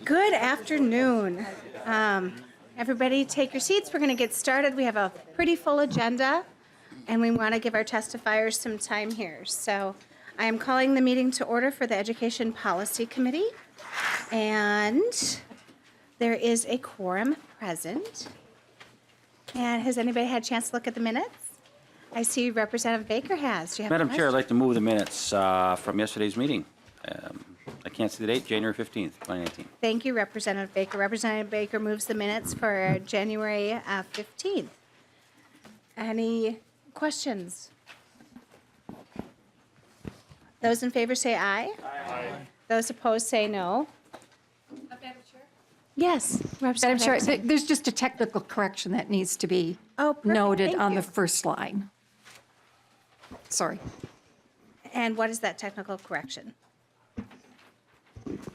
Good afternoon. Everybody take your seats. We're going to get started. We have a pretty full agenda, and we want to give our testifiers some time here. So I am calling the meeting to order for the Education Policy Committee, and there is a quorum present. And has anybody had a chance to look at the minutes? I see Representative Baker has. Do you have Madam Chair, I'd like to move the minutes from yesterday's meeting. I can't see the date, January 15th, 2019. Thank you, Representative Baker. Representative Baker moves the minutes for January 15th. Any questions? Those in favor say aye. Aye. Those opposed say no. Madam Chair? Yes, Madam Representative Chair, Erickson. there's just a technical correction that needs to be Perfect. noted Thank on you. the first line. Sorry. And what is that technical correction?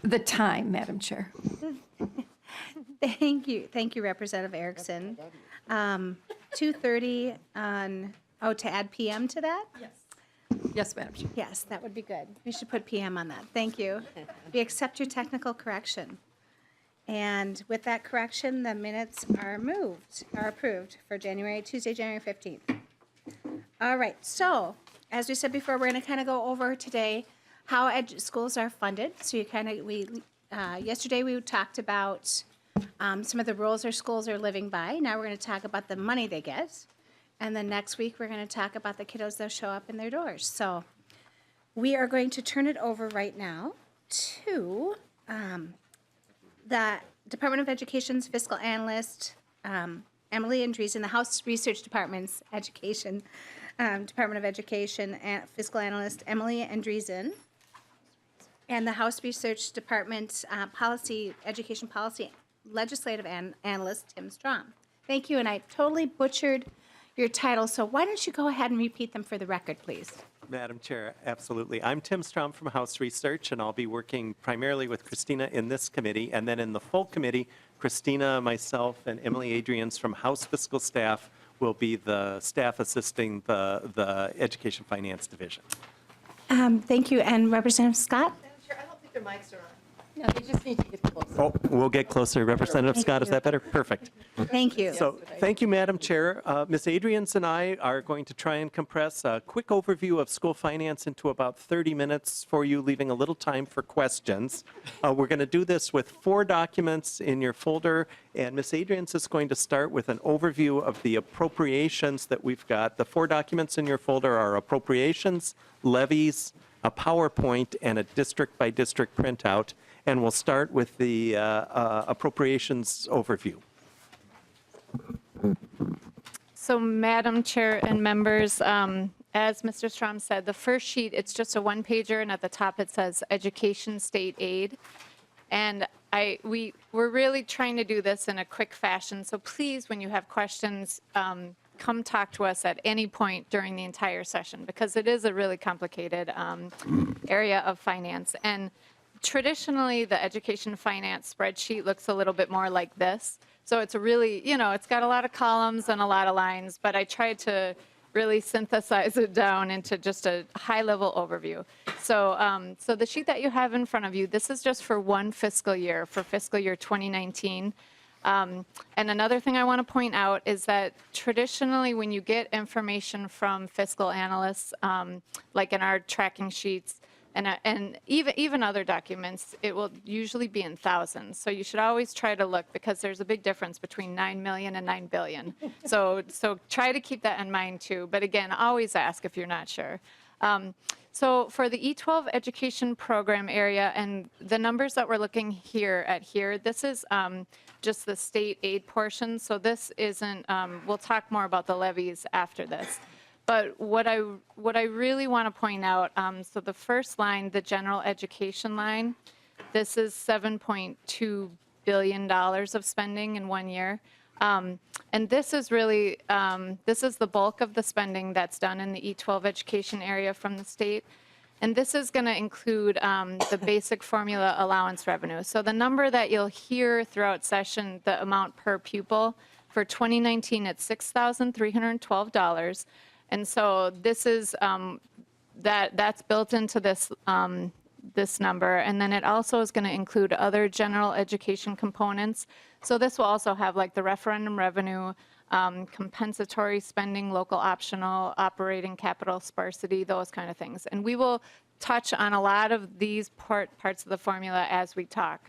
The time, Madam Chair. Thank you, Representative Erickson. 2:30 on, to add PM to that? Yes. Yes, Madam Chair. Yes, that would be good. We should put PM on that. Thank you. We accept your technical correction. And with that correction, the minutes are approved for Tuesday, January 15th. All right, so as we said before, we're going to kind of go over today how schools are funded. So yesterday we talked about some of the rules our schools are living by. Now we're going to talk about the money they get. And then next week, we're going to talk about the kiddos that show up in their doors. So we are going to turn it over right now to the Department of Education's fiscal analyst, Emily Andreessen, the House Research Department's Department of Education and fiscal analyst, Emily Andreessen, and the House Research Department Education Policy Legislative Analyst, Tim Strom. Thank you, and I totally butchered your title, so why don't you go ahead and repeat them for the record, please? Madam Chair, absolutely. I'm Tim Strom from House Research, and I'll be working primarily with Christina in this committee, and then in the full committee, Christina, myself, and Emily Adrians from House Fiscal Staff will be the staff assisting the Education Finance Division. Thank you, and Representative Scott? I don't think their mics are on. No, they just need to get closer. Oh, we'll get closer. Representative Thank Scott, is you. that better? Perfect. Thank you. So, thank you, Madam Chair. Ms. Adrians and I are going to try and compress a quick overview of school finance into about 30 minutes for you, leaving a little time for questions. We're going to do this with 4 documents in your folder, and Ms. Adrians is going to start with an overview of the appropriations that we've got. The 4 documents in your folder are appropriations, levies, a PowerPoint, and a district-by-district printout. And we'll start with the appropriations overview. So, Madam Chair and members, as Mr. Strom said, the first sheet, it's just a one-pager, and at the top it says Education State Aid. And we're really trying to do this in a quick fashion. So please, when you have questions, come talk to us at any point during the entire session, because it is a really complicated area of finance. And traditionally, the education finance spreadsheet looks a little bit more like this. So it's really, it's got a lot of columns and a lot of lines, but I tried to really synthesize it down into just a high-level overview. So, so the sheet that you have in front of you, this is just for one fiscal year, for fiscal year 2019. And another thing I want to point out is that traditionally when you get information from fiscal analysts, like in our tracking sheets, and even other documents, it will usually be in thousands. So you should always try to look, because there's a big difference between 9 million and 9 billion. So try to keep that in mind too. But again, always ask if you're not sure. So for the E12 education program area, and the numbers that we're looking here, this is just the state aid portion. So this isn't, we'll talk more about the levies after this. But what I really want to point out, so the first line, the general education line, this is $7.2 billion of spending in 1 year. And this is really, this is the bulk of the spending that's done in the E12 education area from the state. And this is going to include the basic formula allowance revenue. So the number that you'll hear throughout session, the amount per pupil, for 2019, it's $6,312. And so this is, that's built into this this number. And then it also is going to include other general education components. So this will also have like the referendum revenue, compensatory spending, local optional, operating capital sparsity, those kind of things. And we will touch on a lot of these parts of the formula as we talk.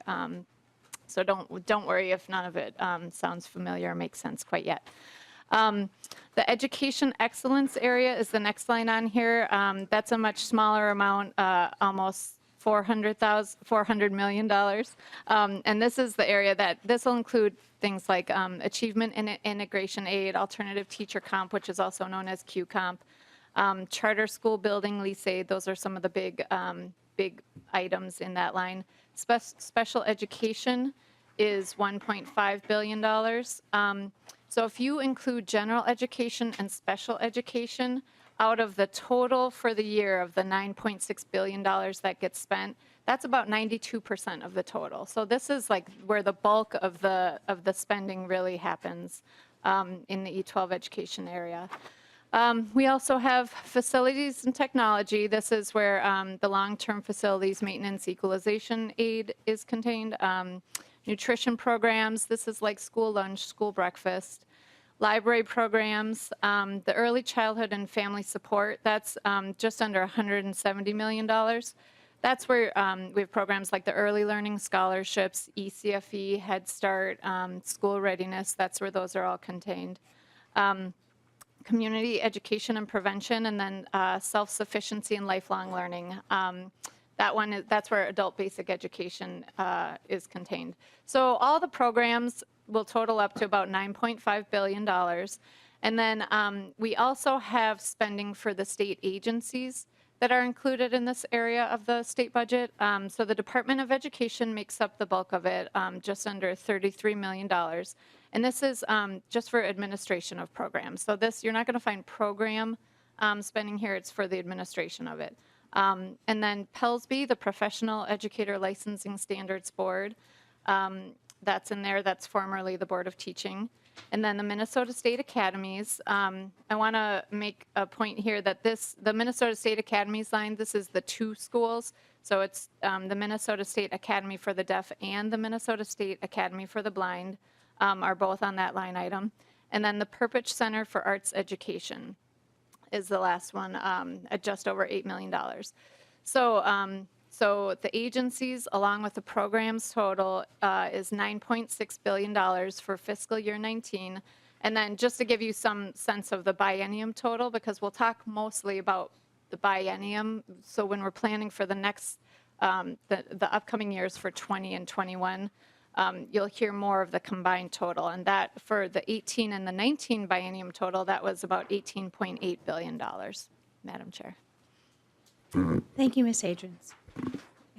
So don't worry if none of it sounds familiar or makes sense quite yet. The education excellence area is the next line on here. That's a much smaller amount, almost $400 million. And this is the area that this will include things like achievement and integration aid, alternative teacher comp, which is also known as Q comp, charter school building lease aid. Those are some of the big items in that line. Special education is $1.5 billion. So if you include general education and special education, out of the total for the year of the $9.6 billion that gets spent, that's about 92% of the total. So this is like where the bulk of the spending really happens in the E12 education area. We also have facilities and technology. This is where the long-term facilities maintenance equalization aid is contained. Nutrition programs, this is like school lunch, school breakfast. Library programs, the early childhood and family support, that's just under $170 million. That's where we have programs like the early learning scholarships, ECFE, Head Start, school readiness, that's where those are all contained. Community education and prevention, and then self-sufficiency and lifelong learning. That's where adult basic education is contained. So all the programs will total up to about $9.5 billion. And then we also have spending for the state agencies that are included in this area of the state budget. So the Department of Education makes up the bulk of it, just under $33 million. And this is just for administration of programs. So this, you're not going to find program spending here, it's for the administration of it. And then PELSB, the Professional Educator Licensing Standards Board, that's in there. That's formerly the Board of Teaching. And then the Minnesota State Academies. I want to make a point here that the Minnesota State Academies line, this is the two schools. So it's the Minnesota State Academy for the Deaf and the Minnesota State Academy for the Blind are both on that line item. And then the Perpich Center for Arts Education is the last one at just over $8 million. So the agencies, along with the programs total, is $9.6 billion for fiscal year 19. And then just to give you some sense of the biennium total, because we'll talk mostly about the biennium. So when we're planning for the next, the upcoming years for 20 and 21, you'll hear more of the combined total. And that for the 18 and the 19 biennium total, that was about $18.8 billion, Madam Chair. Thank you, Ms. Adrians.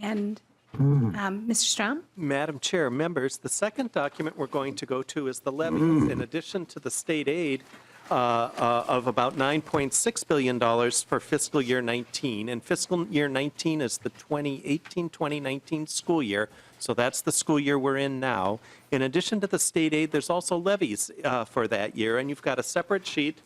And Mr. Strom? Madam Chair, members, the second document we're going to go to is the levies. In addition to the state aid of about $9.6 billion for fiscal year 19, and fiscal year 19 is the 2018-2019 school year, so that's the school year we're in now. In addition to the state aid, there's also levies for that year, and you've got a separate sheet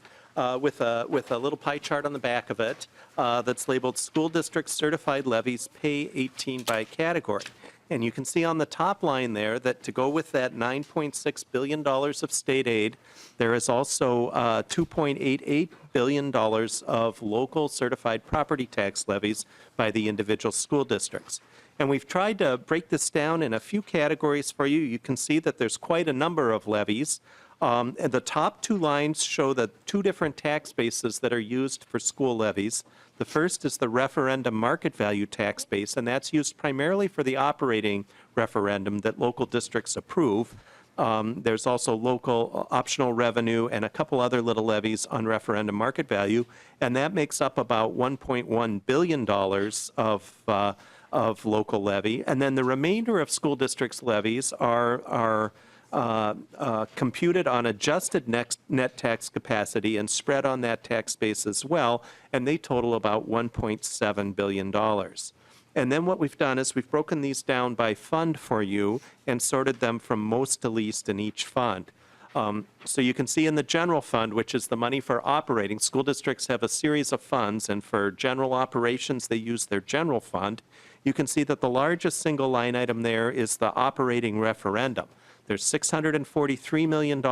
with a little pie chart on the back of it that's labeled School District Certified Levies Pay 18 by category. And you can see on the top line there that to go with that $9.6 billion of state aid, there is also $2.88 billion of local certified property tax levies by the individual school districts. And we've tried to break this down in a few categories for you. You can see that there's quite a number of levies. And the top two lines show the two different tax bases that are used for school levies. The first is the referendum market value tax base, and that's used primarily for the operating referendum that local districts approve. There's also local optional revenue and a couple other little levies on referendum market value, and that makes up about $1.1 billion of local levy. And then the remainder of school districts' levies are computed on adjusted net tax capacity and spread on that tax base as well, and they total about $1.7 billion. And then what we've done is we've broken these down by fund for you and sorted them from most to least in each fund. So you can see in the general fund, which is the money for operating, school districts have a series of funds, and for general operations, they use their general fund. You can see that the largest single line item there is the operating referendum. There's $643 million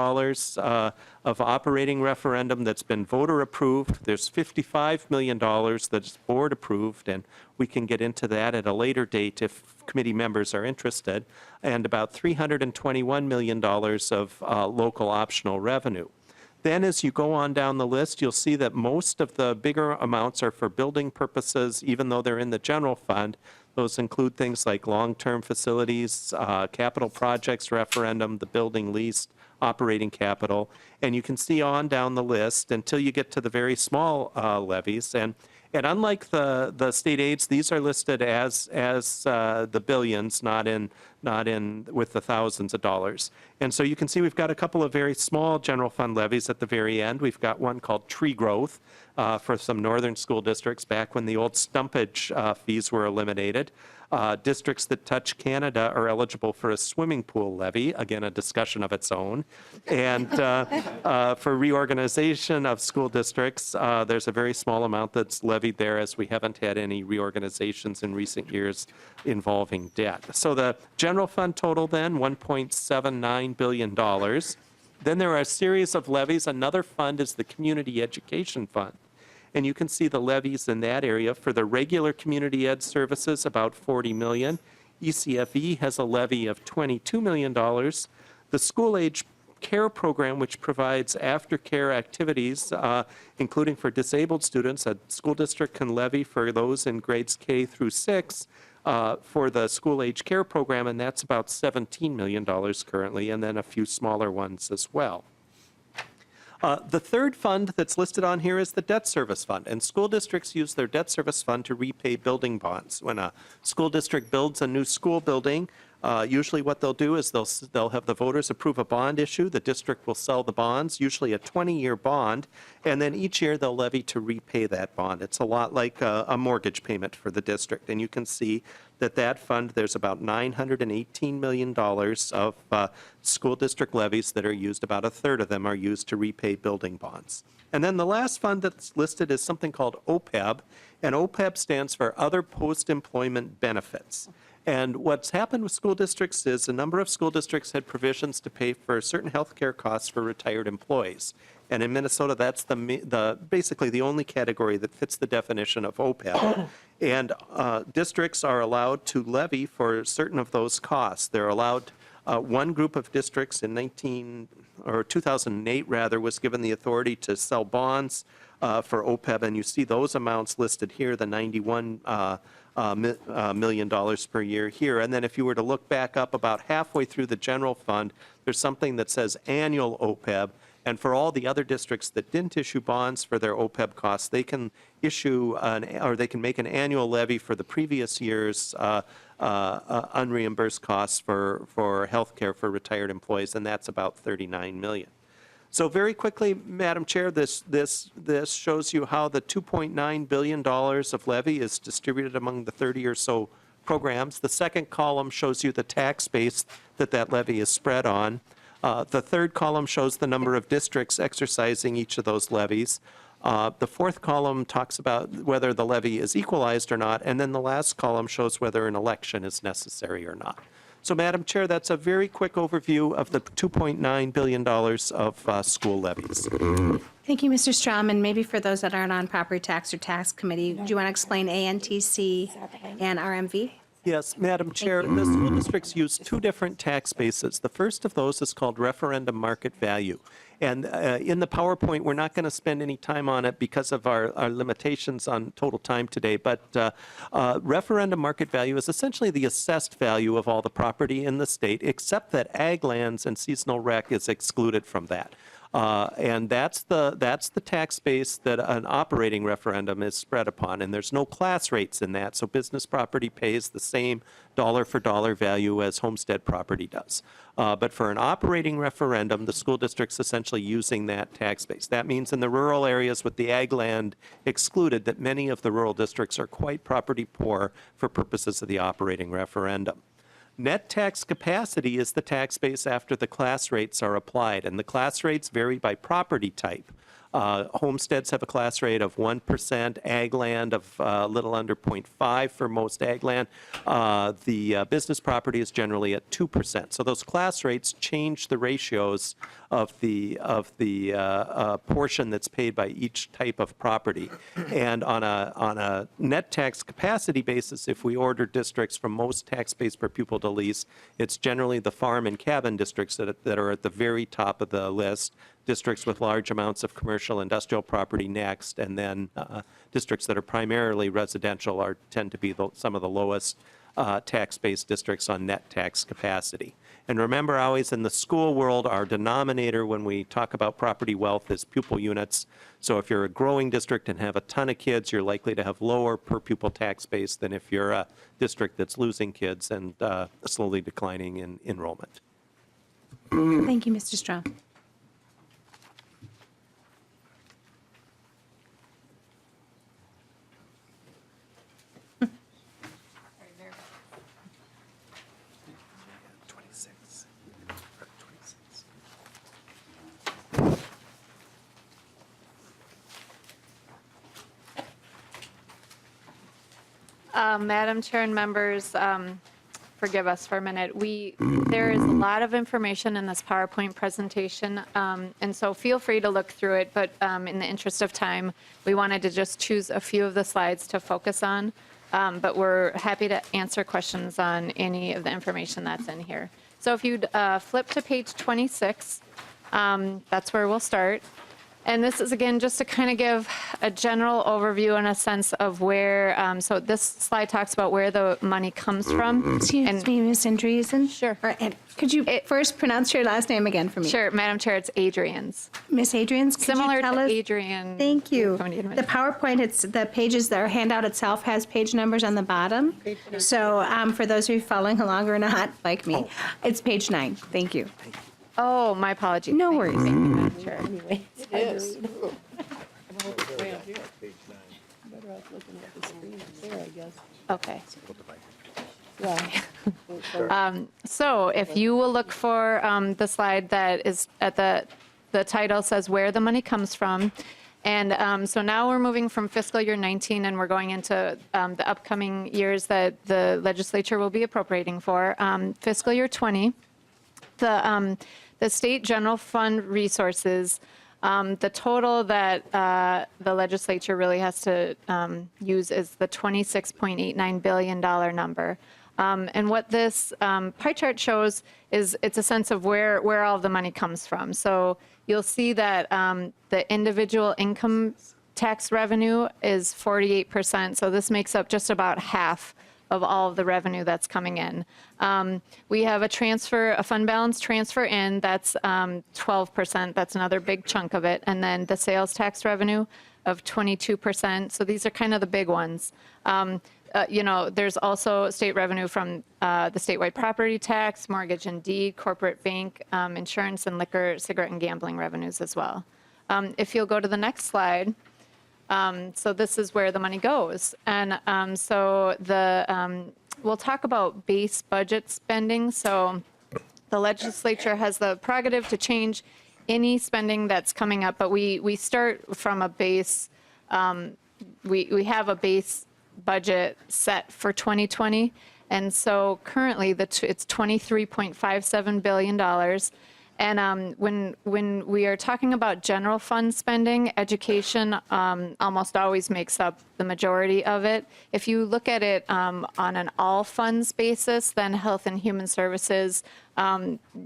of operating referendum that's been voter approved. There's $55 million that's board approved, and we can get into that at a later date if committee members are interested, and about $321 million of local optional revenue. Then as you go on down the list, you'll see that most of the bigger amounts are for building purposes, even though they're in the general fund. Those include things like long-term facilities, capital projects referendum, the building lease, operating capital. And you can see on down the list until you get to the very small levies. And unlike the state aids, these are listed as the billions, not in with the thousands of dollars. And so you can see we've got a couple of very small general fund levies at the very end. We've got one called tree growth for some northern school districts back when the old stumpage fees were eliminated. Districts that touch Canada are eligible for a swimming pool levy, again, a discussion of its own. And for reorganization of school districts, there's a very small amount that's levied there, as we haven't had any reorganizations in recent years involving debt. So the general fund total then, $1.79 billion. Then there are a series of levies. Another fund is the Community Education Fund. And you can see the levies in that area. For the regular community ed services, about $40 million. ECFE has a levy of $22 million. The school age care program, which provides aftercare activities, including for disabled students, a school district can levy for those in grades K through 6 for the school age care program, and that's about $17 million currently, and then a few smaller ones as well. The third fund that's listed on here is the debt service fund, and school districts use their debt service fund to repay building bonds. When a school district builds a new school building, usually what they'll do is they'll have the voters approve a bond issue. The district will sell the bonds, usually a 20-year bond, and then each year they'll levy to repay that bond. It's a lot like a mortgage payment for the district, and you can see that fund, there's about $918 million of school district levies that are used. About a third of them are used to repay building bonds. And then the last fund that's listed is something called OPEB, and OPEB stands for Other Post-Employment Benefits. And what's happened with school districts is a number of school districts had provisions to pay for certain health care costs for retired employees. And in Minnesota, that's basically the only category that fits the definition of OPEB. And districts are allowed to levy for certain of those costs. They're allowed, one group of districts in 2008 rather, was given the authority to sell bonds for OPEB, and you see those amounts listed here, the $91 million per year here. And then if you were to look back up about halfway through the general fund, there's something that says annual OPEB. And for all the other districts that didn't issue bonds for their OPEB costs, they can issue they can make an annual levy for the previous year's unreimbursed costs for health care for retired employees, and that's about $39 million. So very quickly, Madam Chair, this shows you how the $2.9 billion of levy is distributed among the 30 or so programs. The second column shows you the tax base that levy is spread on. The third column shows the number of districts exercising each of those levies. The fourth column talks about whether the levy is equalized or not, and then the last column shows whether an election is necessary or not. So, Madam Chair, that's a very quick overview of the $2.9 billion of school levies. Thank you, Mr. Strom. And maybe for those that aren't on Property Tax or Tax Committee, do you want to explain ANTC and RMV? Yes, Madam Chair, the school districts use two different tax bases. The first of those is called referendum market value. And in the PowerPoint, we're not going to spend any time on it because of our limitations on total time today. But referendum market value is essentially the assessed value of all the property in the state, except that ag lands and seasonal rec is excluded from that. And that's the tax base that an operating referendum is spread upon, and there's no class rates in that, so business property pays the same dollar-for-dollar value as homestead property does. But for an operating referendum, the school district's essentially using that tax base. That means in the rural areas with the ag land excluded, that many of the rural districts are quite property poor for purposes of the operating referendum. Net tax capacity is the tax base after the class rates are applied, and the class rates vary by property type. Homesteads have a class rate of 1%, ag land of a little under 0.5 for most ag land. The business property is generally at 2%. So those class rates change the ratios of the portion that's paid by each type of property. And on a net tax capacity basis, if we order districts from most tax base per pupil to lease, it's generally the farm and cabin districts that are at the very top of the list. Districts with large amounts of commercial industrial property next, and then districts that are primarily residential tend to be some of the lowest tax-based districts on net tax capacity. And remember, always in the school world, our denominator when we talk about property wealth is pupil units. So if you're a growing district and have a ton of kids, you're likely to have lower per pupil tax base than if you're a district that's losing kids and slowly declining in enrollment. Thank you, Mr. Strom. Madam Chair and members, forgive us for a minute. There is a lot of information in this PowerPoint presentation, and so feel free to look through it, but in the interest of time, we wanted to just choose a few of the slides to focus on, but we're happy to answer questions on any of the information that's in here. So if you'd flip to page 26, that's where we'll start. And this is, again, just to kind of give a general overview and a sense of where, so this slide talks about where the money comes from. Excuse me, Ms. Andreessen? Sure. And could you first pronounce your last name again for me? Sure, Madam Chair, it's Adrian's. Miss Adrian's, could Similar you tell to us? Adrian. Thank you. Coming in. The PowerPoint, it's the pages, the handout itself has page numbers on the bottom. So for those of you following along or not, like me, it's page 9. Thank you. Oh, my apologies. No Thank you, worries. Thank you, Madam Chair. Anyway, it is. Okay. Yeah. So if you will look for the slide that is at the title says where the money comes from. And so now we're moving from fiscal year 19 and we're going into the upcoming years that the legislature will be appropriating for. Fiscal year 20, the state general fund resources, the total that the legislature really has to use is the $26.89 billion number. And what this pie chart shows is it's a sense of where all the money comes from. So you'll see that the individual income tax revenue is 48%. So this makes up just about half of all of the revenue that's coming in. We have a fund balance transfer in, that's 12%. That's another big chunk of it. And then the sales tax revenue of 22%. So these are kind of the big ones. There's also state revenue from the statewide property tax, mortgage and deed, corporate bank, insurance and liquor, cigarette and gambling revenues as well. If you'll go to the next slide. So this is where the money goes. And we'll talk about base budget spending. So the legislature has the prerogative to change any spending that's coming up, but we start from a base, we have a base budget set for 2020. And so currently it's $23.57 billion. And when we are talking about general fund spending, education almost always makes up the majority of it. If you look at it on an all funds basis, then Health and Human Services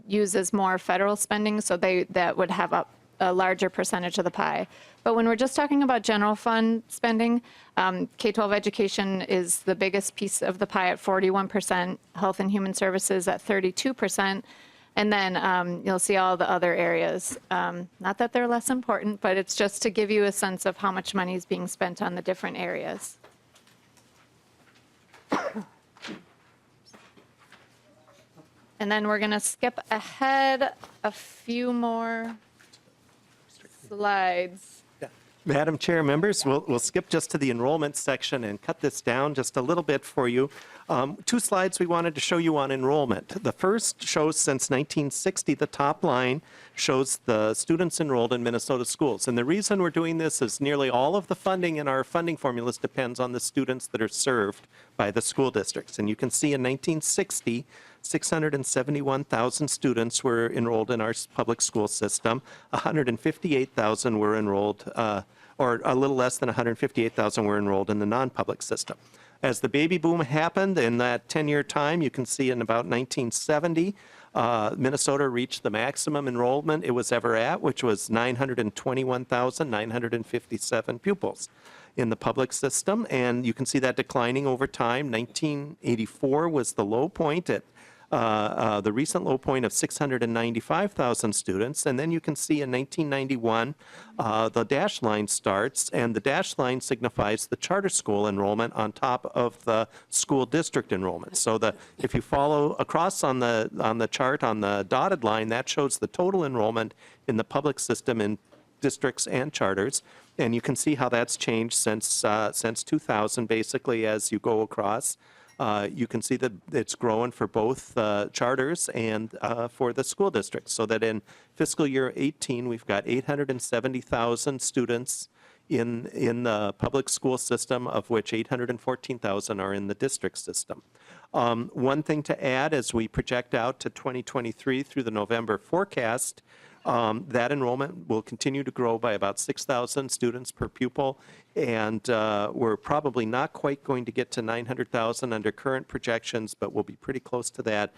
uses more federal spending, so that would have a larger percentage of the pie. But when we're just talking about general fund spending, K-12 education is the biggest piece of the pie at 41%, Health and Human Services at 32%. And then you'll see all the other areas. Not that they're less important, but it's just to give you a sense of how much money is being spent on the different areas. And then we're going to skip ahead a few more slides. Madam Chair, members, we'll skip just to the enrollment section and cut this down just a little bit for you. Two slides we wanted to show you on enrollment. The first shows since 1960, the top line shows the students enrolled in Minnesota schools. And the reason we're doing this is nearly all of the funding in our funding formulas depends on the students that are served by the school districts. And you can see in 1960, 671,000 students were enrolled in our public school system. 158,000 were enrolled, or a little less than 158,000 were enrolled in the non-public system. As the baby boom happened in that 10-year time, you can see in about 1970, Minnesota reached the maximum enrollment it was ever at, which was 921,957 pupils in the public system. And you can see that declining over time. 1984 was the low point at the recent low point of 695,000 students. And then you can see in 1991, the dashed line starts, and the dashed line signifies the charter school enrollment on top of the school district enrollment. So if you follow across on the chart on the dotted line, that shows the total enrollment in the public system in districts and charters. And you can see how that's changed since 2000, basically, as you go across. You can see that it's growing for both charters and for the school districts, so that in fiscal year 18, we've got 870,000 students in the public school system, of which 814,000 are in the district system. One thing to add as we project out to 2023 through the November forecast, that enrollment will continue to grow by about 6,000 students per pupil, and we're probably not quite going to get to 900,000 under current projections, but we'll be pretty close to that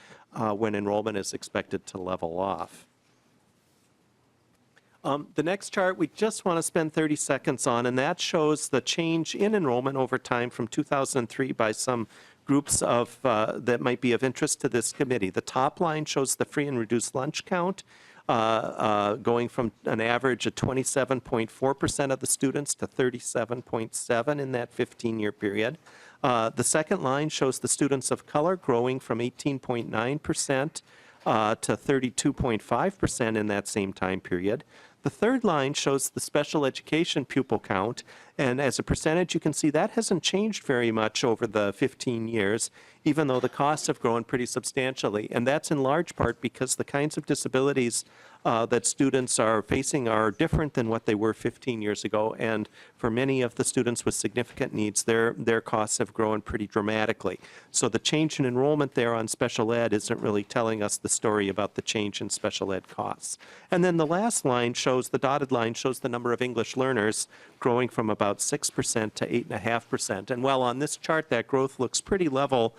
when enrollment is expected to level off. The next chart we just want to spend 30 seconds on, and that shows the change in enrollment over time from 2003 by some groups of that might be of interest to this committee. The top line shows the free and reduced lunch count, going from an average of 27.4% of the students to 37.7% in that 15-year period. The second line shows the students of color growing from 18.9% to 32.5% in that same time period. The third line shows the special education pupil count, and as a percentage, you can see that hasn't changed very much over the 15 years, even though the costs have grown pretty substantially. And that's in large part because the kinds of disabilities that students are facing are different than what they were 15 years ago. And for many of the students with significant needs, their costs have grown pretty dramatically. So the change in enrollment there on special ed isn't really telling us the story about the change in special ed costs. And then the last line shows, the dotted line shows the number of English learners growing from about 6% to 8.5%. And while on this chart that growth looks pretty level,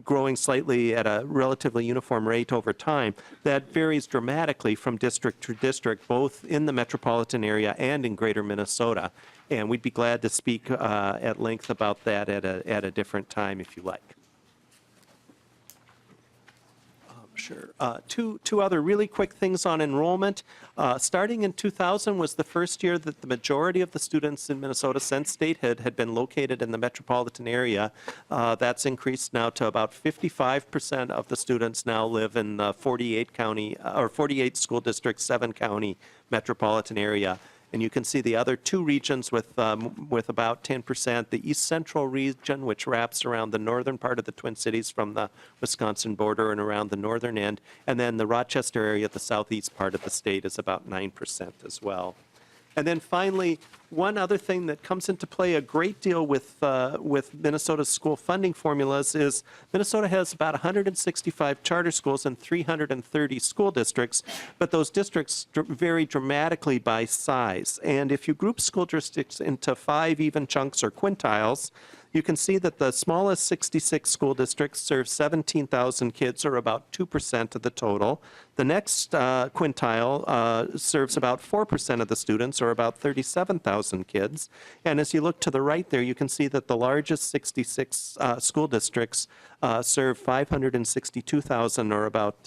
growing slightly at a relatively uniform rate over time, that varies dramatically from district to district, both in the metropolitan area and in greater Minnesota. And we'd be glad to speak at length about that at a different time if you like. Sure. Two other really quick things on enrollment. Starting in 2000 was the first year that the majority of the students in Minnesota since statehood had been located in the metropolitan area. That's increased now to about 55% of the students now live in the 48 school district, 7-county metropolitan area. And you can see the other two regions with about 10%, the East Central region, which wraps around the northern part of the Twin Cities from the Wisconsin border and around the northern end, and then the Rochester area, the southeast part of the state, is about 9% as well. And then finally, one other thing that comes into play a great deal with Minnesota's school funding formulas is Minnesota has about 165 charter schools and 330 school districts, but those districts vary dramatically by size. And if you group school districts into 5 even chunks or quintiles, you can see that the smallest 66 school districts serve 17,000 kids, or about 2% of the total. The next quintile serves about 4% of the students, or about 37,000 kids. And as you look to the right there, you can see that the largest 66 school districts serve 562,000, or about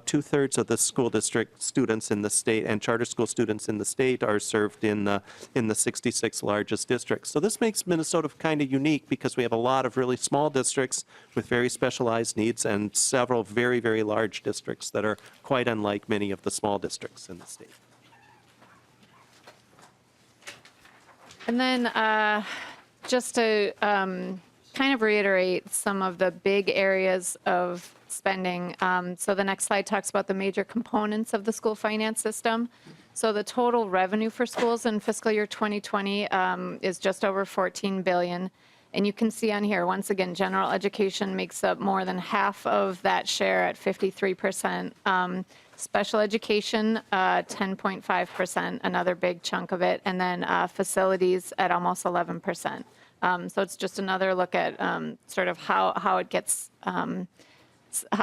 two-thirds of the school district students in the state and charter school students in the state are served in the 66 largest districts. So this makes Minnesota kind of unique because we have a lot of really small districts with very specialized needs and several very, very large districts that are quite unlike many of the small districts in the state. And then just to kind of reiterate some of the big areas of spending. So the next slide talks about the major components of the school finance system. So the total revenue for schools in fiscal year 2020 is just over $14 billion. And you can see on here, once again, general education makes up more than half of that share at 53%. Special education, 10.5%, another big chunk of it. And then facilities at almost 11%. So it's just another look at sort of how it gets,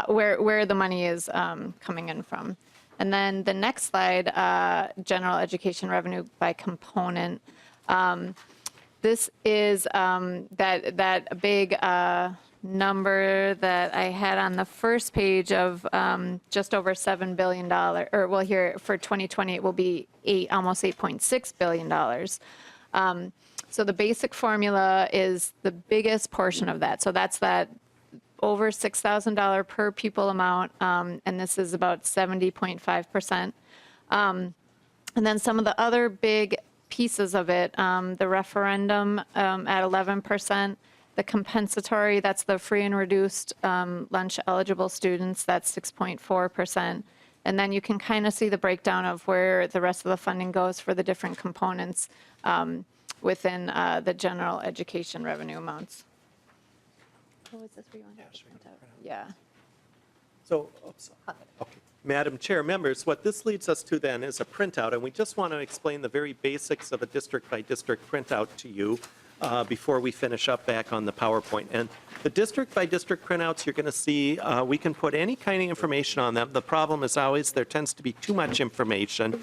where the money is coming in from. And then the next slide, general education revenue by component. This is that big number that I had on the first page of just over $7 billion, or well, here for 2020 it will be almost $8.6 billion. So the basic formula is the biggest portion of that. So that's that over $6,000 per pupil amount, and this is about 70.5%. And then some of the other big pieces of it, the referendum at 11%, the compensatory, that's the free and reduced lunch eligible students, that's 6.4%. And then you can kind of see the breakdown of where the rest of the funding goes for the different components within the general education revenue amounts. What was this for you? Yeah. So, okay. Madam Chair, members, what this leads us to then is a printout, and we just want to explain the very basics of a district-by-district printout to you before we finish up back on the PowerPoint. And the district-by-district printouts, you're going to see, we can put any kind of information on them. The problem is always there tends to be too much information,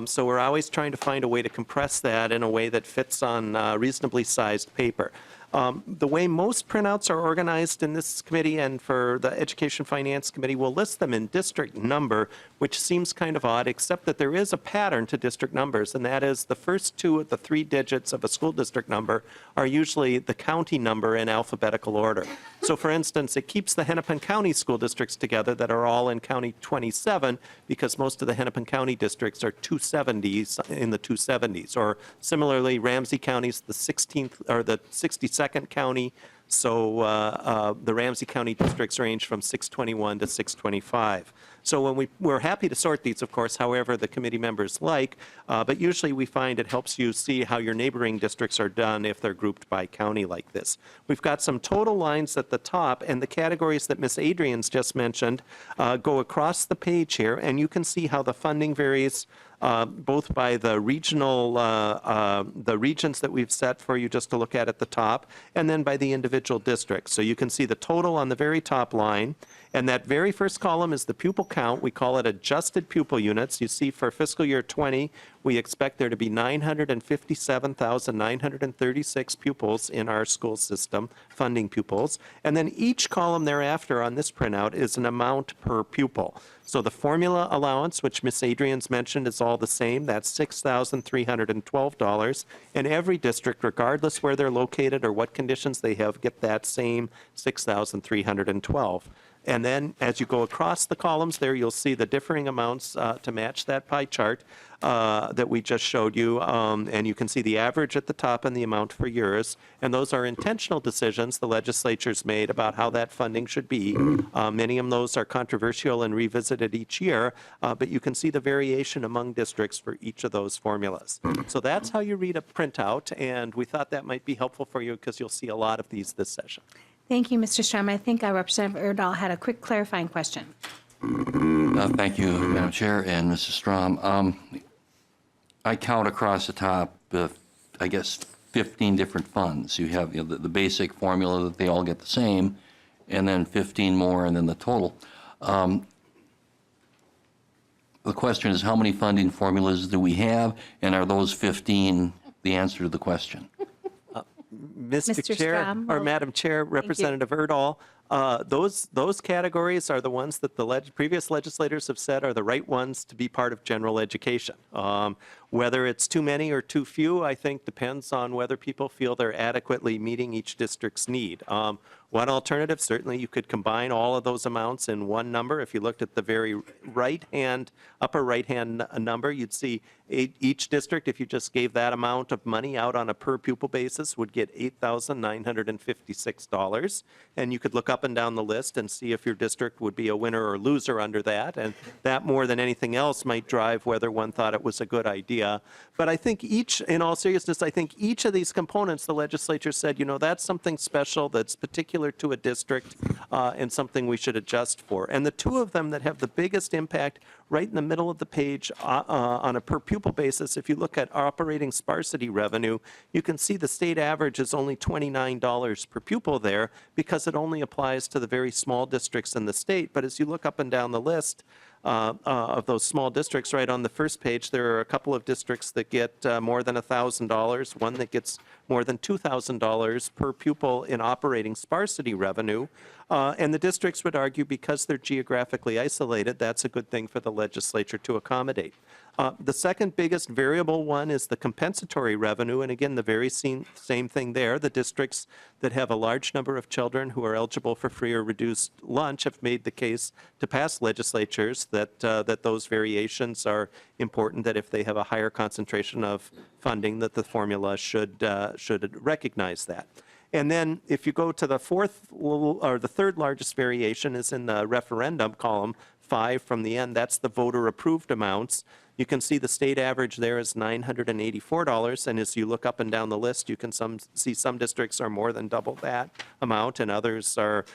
so we're always trying to find a way to compress that in a way that fits on reasonably sized paper. The way most printouts are organized in this committee and for the Education Finance Committee, we'll list them in district number, which seems kind of odd, except that there is a pattern to district numbers, and that is the first two of the 3 digits of a school district number are usually the county number in alphabetical order. So for instance, it keeps the Hennepin County school districts together that are all in County 27 because most of the Hennepin County districts are 270s in the 270s. Or similarly, Ramsey County's the 16th or the 62nd county, so the Ramsey County districts range from 621 to 625. So when we're happy to sort these, of course, however the committee members like, but usually we find it helps you see how your neighboring districts are done if they're grouped by county like this. We've got some total lines at the top, and the categories that Ms. Adrian's just mentioned go across the page here, and you can see how the funding varies both by the regional, the regions that we've set for you just to look at the top, and then by the individual districts. So you can see the total on the very top line, and that very first column is the pupil count. We call it adjusted pupil units. You see for fiscal year 20, we expect there to be 957,936 pupils in our school system, funding pupils. And then each column thereafter on this printout is an amount per pupil. So the formula allowance, which Ms. Adrian's mentioned, is all the same. That's $6,312. And every district, regardless where they're located or what conditions they have, get that same $6,312. And then as you go across the columns there, you'll see the differing amounts to match that pie chart that we just showed you. And you can see the average at the top and the amount for yours. And those are intentional decisions the legislature's made about how that funding should be. Many of those are controversial and revisited each year, but you can see the variation among districts for each of those formulas. So that's how you read a printout, and we thought that might be helpful for you because you'll see a lot of these this session. Thank you, Mr. Strom. I think Representative Erdahl had a quick clarifying question. Thank you, Madam Chair and Mrs. Strom. I count across the top, I guess, 15 different funds. You have the basic formula that they all get the same, and then 15 more, and then the total. The question is, how many funding formulas do we have, and are those 15 the answer to the question? Mr. Chair, Strom, or Madam Chair, Representative Erdahl, those categories are the ones that the previous legislators have said are the right ones to be part of general education. Whether it's too many or too few, I think depends on whether people feel they're adequately meeting each district's need. One alternative, certainly you could combine all of those amounts in one number. If you looked at the very upper right-hand number, you'd see each district, if you just gave that amount of money out on a per pupil basis, would get $8,956. And you could look up and down the list and see if your district would be a winner or loser under that. And that, more than anything else, might drive whether one thought it was a good idea. But I think in all seriousness, I think each of these components, the legislature said, that's something special that's particular to a district and something we should adjust for. And the two of them that have the biggest impact right in the middle of the page on a per pupil basis, if you look at operating sparsity revenue, you can see the state average is only $29 per pupil there because it only applies to the very small districts in the state. But as you look up and down the list, of those small districts, right on the first page, there are a couple of districts that get more than $1,000, one that gets more than $2,000 per pupil in operating sparsity revenue. And the districts would argue because they're geographically isolated, that's a good thing for the legislature to accommodate. The second biggest variable one is the compensatory revenue, and again, the very same thing there. The districts that have a large number of children who are eligible for free or reduced lunch have made the case to past legislatures that those variations are important, that if they have a higher concentration of funding, that the formula should recognize that. And then if you go to the third largest variation is in the referendum column, 5 from the end, that's the voter approved amounts. You can see the state average there is $984, and as you look up and down the list, you can see some districts are more than double that amount, and others are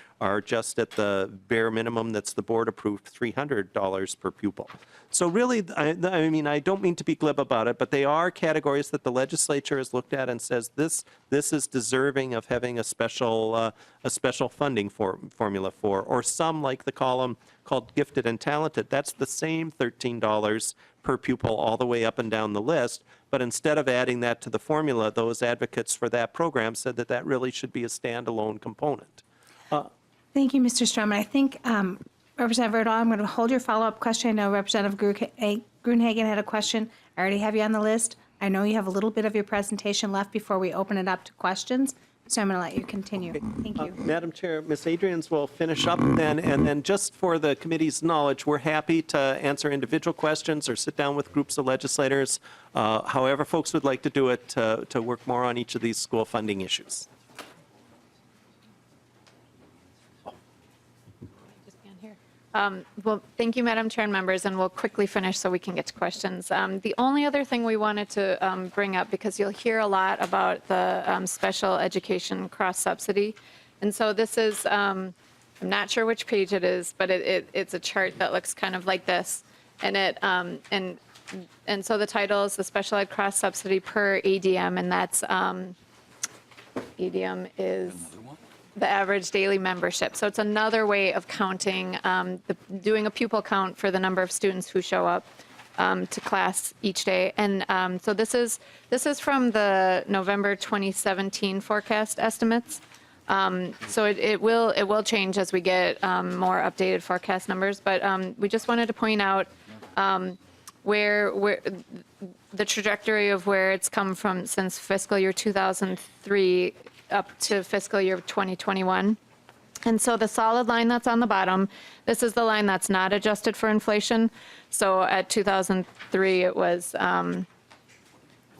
just at the bare minimum that's the board approved $300 per pupil. So really, I mean, I don't mean to be glib about it, but they are categories that the legislature has looked at and says this is deserving of having a special funding formula for, or some like the column called gifted and talented. That's the same $13 per pupil all the way up and down the list, but instead of adding that to the formula, those advocates for that program said that that really should be a standalone component. Thank you, Mr. Strom. And I think, Representative Erdahl, I'm going to hold your follow-up question. I know Representative Gruenhagen had a question. I already have you on the list. I know you have a little bit of your presentation left before we open it up to questions, so I'm going to let you continue. Thank you. Madam Chair, Ms. Adrians will finish up then, and then just for the committee's knowledge, we're happy to answer individual questions or sit down with groups of legislators, however folks would like to do it, to work more on each of these school funding issues. Well, thank you, Madam Chair and members, and we'll quickly finish so we can get to questions. The only other thing we wanted to bring up, because you'll hear a lot about the special education cross-subsidy, and so this is, I'm not sure which page it is, but it's a chart that looks kind of like this, and and so the title is the special ed cross-subsidy per ADM, and that's ADM is the average daily membership. So it's another way of counting, doing a pupil count for the number of students who show up to class each day. And so this is from the November 2017 forecast estimates. So it will change as we get more updated forecast numbers. But we just wanted to point out where the trajectory of where it's come from since fiscal year 2003 up to fiscal year 2021. And so the solid line that's on the bottom, this is the line that's not adjusted for inflation. So at 2003, it was, I'm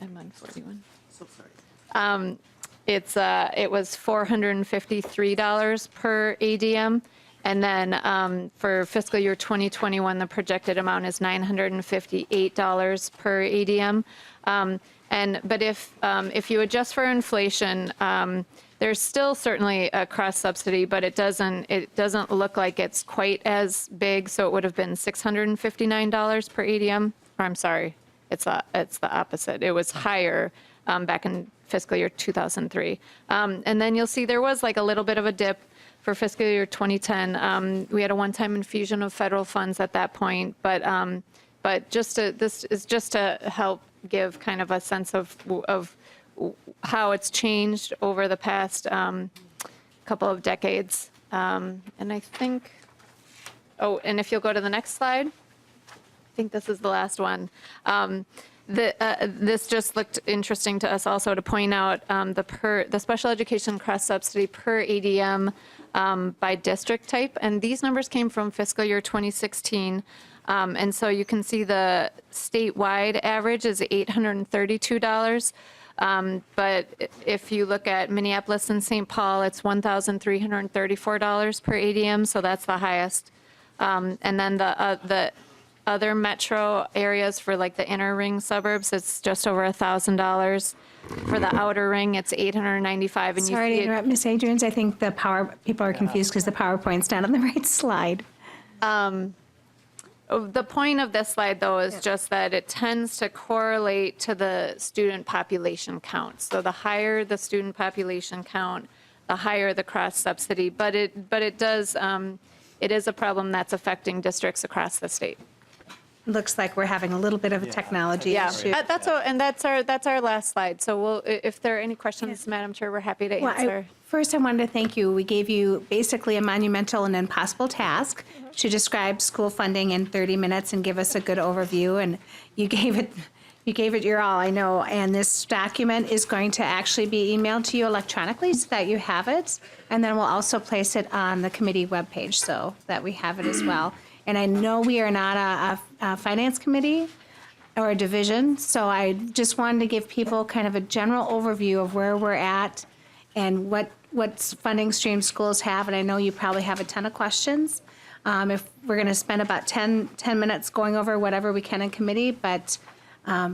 on 41. So sorry. It was $453 per ADM. And then for fiscal year 2021, the projected amount is $958 per ADM. But if you adjust for inflation, there's still certainly a cross subsidy, but it doesn't look like it's quite as big. So it would have been $659 per ADM. Or I'm sorry, it's the opposite. It was higher back in fiscal year 2003. And then you'll see there was like a little bit of a dip for fiscal year 2010. We had a one-time infusion of federal funds at that point, but this is just to help give kind of a sense of how it's changed over the past couple of decades. And I think, and if you'll go to the next slide, I think this is the last one. This just looked interesting to us also to point out the special education cross subsidy per ADM by district type. And these numbers came from fiscal year 2016. And so you can see the statewide average is $832. But if you look at Minneapolis and St. Paul, it's $1,334 per ADM. So that's the highest. And then the other metro areas for like the inner ring suburbs, it's just over $1,000. For the outer ring, it's $895. And Sorry to interrupt, Ms. Adrians. I think people are confused because the PowerPoint's not on the right slide. The point of this slide, though, is just that it tends to correlate to the student population count. So the higher the student population count, the higher the cross subsidy. But it is a problem that's affecting districts across the state. Looks like we're having a little bit of a technology issue. That's our last slide. So if there are any questions, Madam Chair, we're happy to answer. First, I wanted to thank you. We gave you basically a monumental and impossible task to describe school funding in 30 minutes and give us a good overview, and you gave it your all, I know. And this document is going to actually be emailed to you electronically so that you have it, and then we'll also place it on the committee webpage so that we have it as well. And I know we are not a finance committee or a division, so I just wanted to give people kind of a general overview of where we're at and what funding stream schools have. And I know you probably have a ton of questions. If we're going to spend about 10 minutes going over whatever we can in committee, but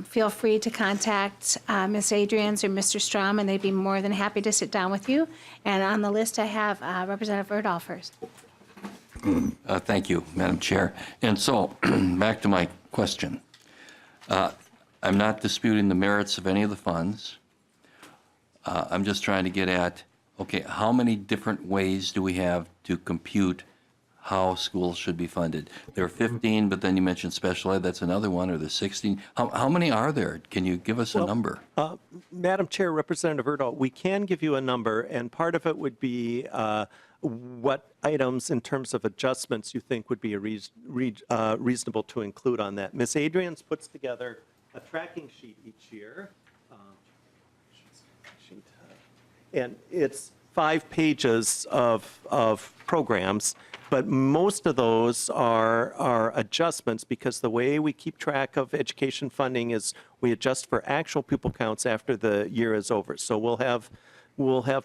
feel free to contact Ms. Adrians or Mr. Strom, and they'd be more than happy to sit down with you. And on the list, I have Representative Erdahl first. Thank you, Madam Chair. And so, back to my question. I'm not disputing the merits of any of the funds. I'm just trying to get at, okay, how many different ways do we have to compute how schools should be funded? There are 15, but then you mentioned special ed, that's another one, or there's 16. How many are there? Can you give us a number? Madam Chair, Representative Erdahl, we can give you a number, and part of it would be what items in terms of adjustments you think would be reasonable to include on that. Ms. Adrians puts together a tracking sheet each year. And it's 5 pages of programs, but most of those are adjustments because the way we keep track of education funding is we adjust for actual pupil counts after the year is over. So we'll have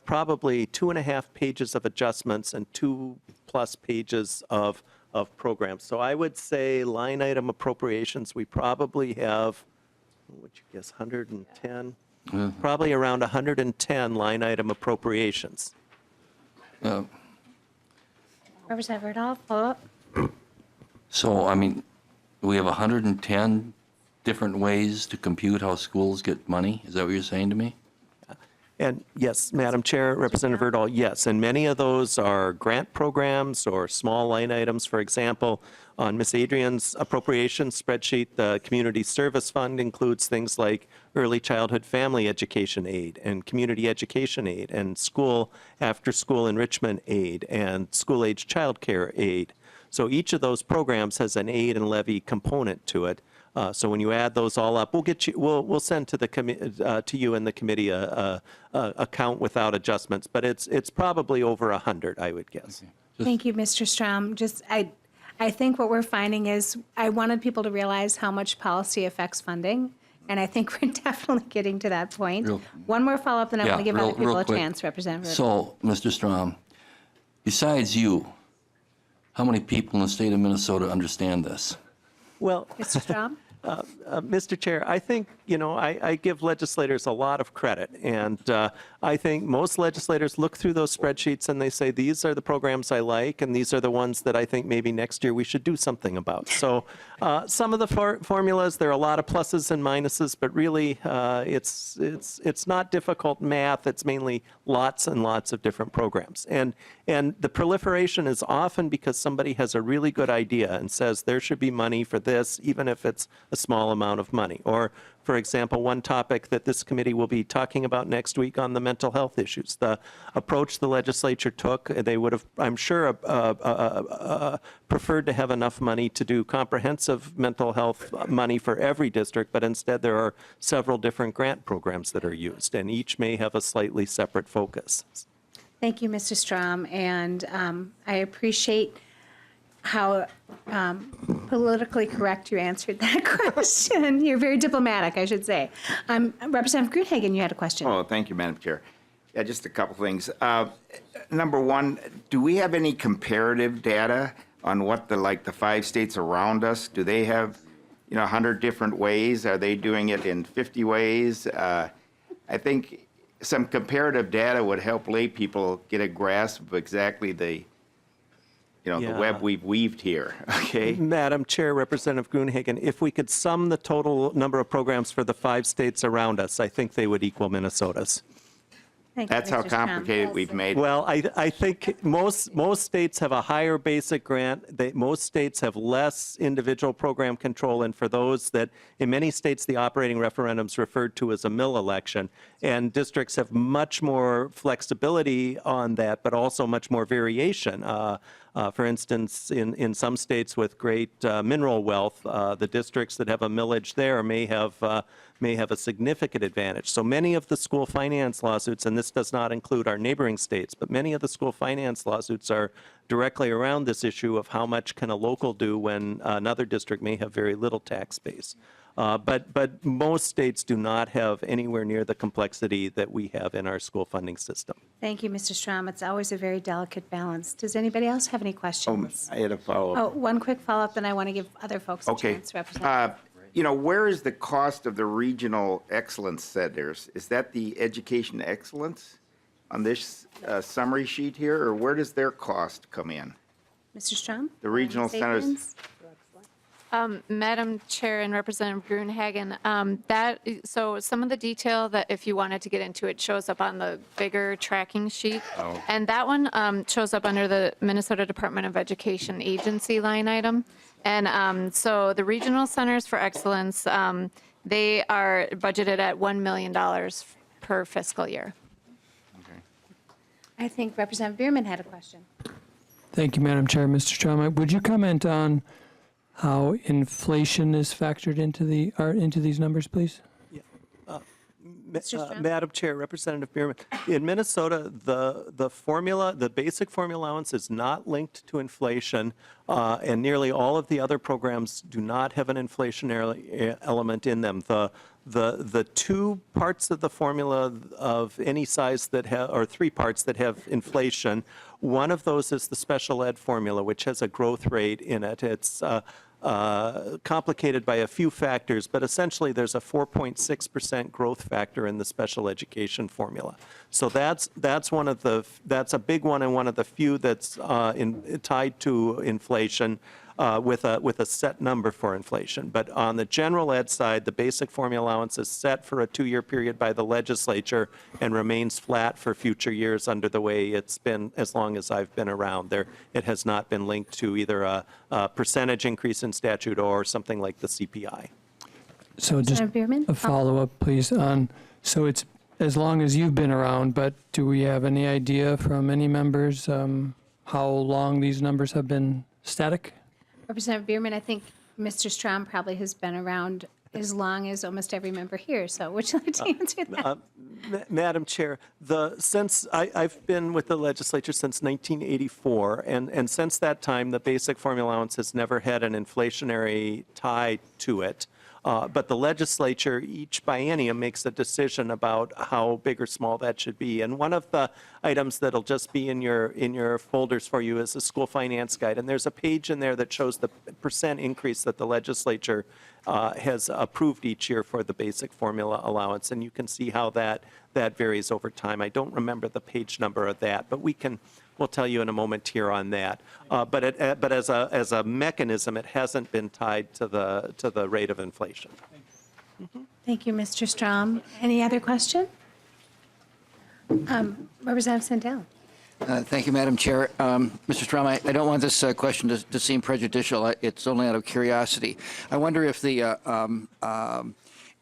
probably 2.5 pages of adjustments and 2+ pages of programs. So I would say line item appropriations, we probably have, what would you guess, 110? Probably around 110 line item appropriations. Representative Erdahl, follow up. So, I mean, we have 110 different ways to compute how schools get money? Is that what you're saying to me? And yes, Madam Chair, Representative Erdahl, yes. And many of those are grant programs or small line items. For example, on Ms. Adrian's appropriation spreadsheet, the Community Service Fund includes things like early childhood family education aid and community education aid and school after-school enrichment aid and school-age child care aid. So each of those programs has an aid and levy component to it. So when you add those all up, we'll send to the to you and the committee a count without adjustments, but it's probably over 100, I would guess. Okay. Thank you, Mr. Strom. I think what we're finding is I wanted people to realize how much policy affects funding, and I think we're definitely getting to that point. One more follow-up, then I want to give other people a chance, Representative. So, Mr. Strom, besides you, how many people in the state of Minnesota understand this? Well, Mr. Strom? Mr. Chair, I think, I give legislators a lot of credit, and I think most legislators look through those spreadsheets and they say, these are the programs I like, and these are the ones that I think maybe next year we should do something about. So some of the formulas, there are a lot of pluses and minuses, but really it's not difficult math. It's mainly lots and lots of different programs. And the proliferation is often because somebody has a really good idea and says there should be money for this, even if it's a small amount of money. Or, for example, one topic that this committee will be talking about next week on the mental health issues. The approach the legislature took, they would have, I'm sure, preferred to have enough money to do comprehensive mental health money for every district, but instead there are several different grant programs that are used, and each may have a slightly separate focus. Thank you, Mr. Strom, and I appreciate how politically correct you answered that question. You're very diplomatic, I should say. Representative Gruenhagen, you had a question. Oh, thank you, Madam Chair. Yeah, just a couple things. Number one, do we have any comparative data on what the 5 states around us, do they have, 100 different ways? Are they doing it in 50 ways? I think some comparative data would help lay people get a grasp of exactly the web we've weaved here, okay? Madam Chair, Representative Gruenhagen, if we could sum the total number of programs for the 5 states around us, I think they would equal Minnesota's. Thank you, That's how Mr. Strom. complicated we've made it. Well, I think most states have a higher basic grant. Most states have less individual program control, and for those that, in many states, the operating referendum's referred to as a mill election, and districts have much more flexibility on that, but also much more variation. For instance, in some states with great mineral wealth, the districts that have a millage there may have a significant advantage. So many of the school finance lawsuits, and this does not include our neighboring states, but many of the school finance lawsuits are directly around this issue of how much can a local do when another district may have very little tax base. But most states do not have anywhere near the complexity that we have in our school funding system. Thank you, Mr. Strom. It's always a very delicate balance. Does anybody else have any questions? I had a follow-up. Oh, one quick follow-up, then I want to give other folks a Okay. chance. Representative. Where is the cost of the regional excellence centers? Is that the education excellence on this summary sheet here, or where does their cost come in? Mr. Strom? The regional centers. Adrians? Madam Chair and Representative Gruenhagen, so some of the detail that if you wanted to get into it shows up on the bigger tracking sheet. Oh. And that one shows up under the Minnesota Department of Education agency line item. And so the regional centers for excellence, they are budgeted at $1 million per fiscal year. I think Representative Bierman had a question. Thank you, Madam Chair. Mr. Strom, would you comment on how inflation is factored into these numbers, please? Mr. Strom? Madam Chair, Representative Bierman, in Minnesota, the formula, the basic formula allowance is not linked to inflation, and nearly all of the other programs do not have an inflationary element in them. The 2 parts of the formula of any size that have, or 3 parts that have inflation, one of those is the special ed formula, which has a growth rate in it. It's complicated by a few factors, but essentially there's a 4.6% growth factor in the special education formula. So that's a big one and one of the few that's tied to inflation with a set number for inflation. But on the general ed side, the basic formula allowance is set for a 2-year period by the legislature and remains flat for future years under the way it's been as long as I've been around. It has not been linked to either a percentage increase in statute or something like the CPI. So just Representative Bierman? a follow-up, please. So it's as long as you've been around, but do we have any idea from any members how long these numbers have been static? Representative Bierman, I think Mr. Strom probably has been around as long as almost every member here, so would you like to answer that? Madam Chair, since I've been with the legislature since 1984, and since that time, the basic formula allowance has never had an inflationary tie to it. But the legislature, each biennium, makes a decision about how big or small that should be. And one of the items that'll just be in your folders for you is the school finance guide. And there's a page in there that shows the percent increase that the legislature has approved each year for the basic formula allowance. And you can see how that varies over time. I don't remember the page number of that, but we'll tell you in a moment here on that. But as a mechanism, it hasn't been tied to the rate of inflation. Thank you, Mr. Strom. Any other question? Representative Sandell. Thank you, Madam Chair. Mr. Strom, I don't want this question to seem prejudicial. It's only out of curiosity. I wonder if the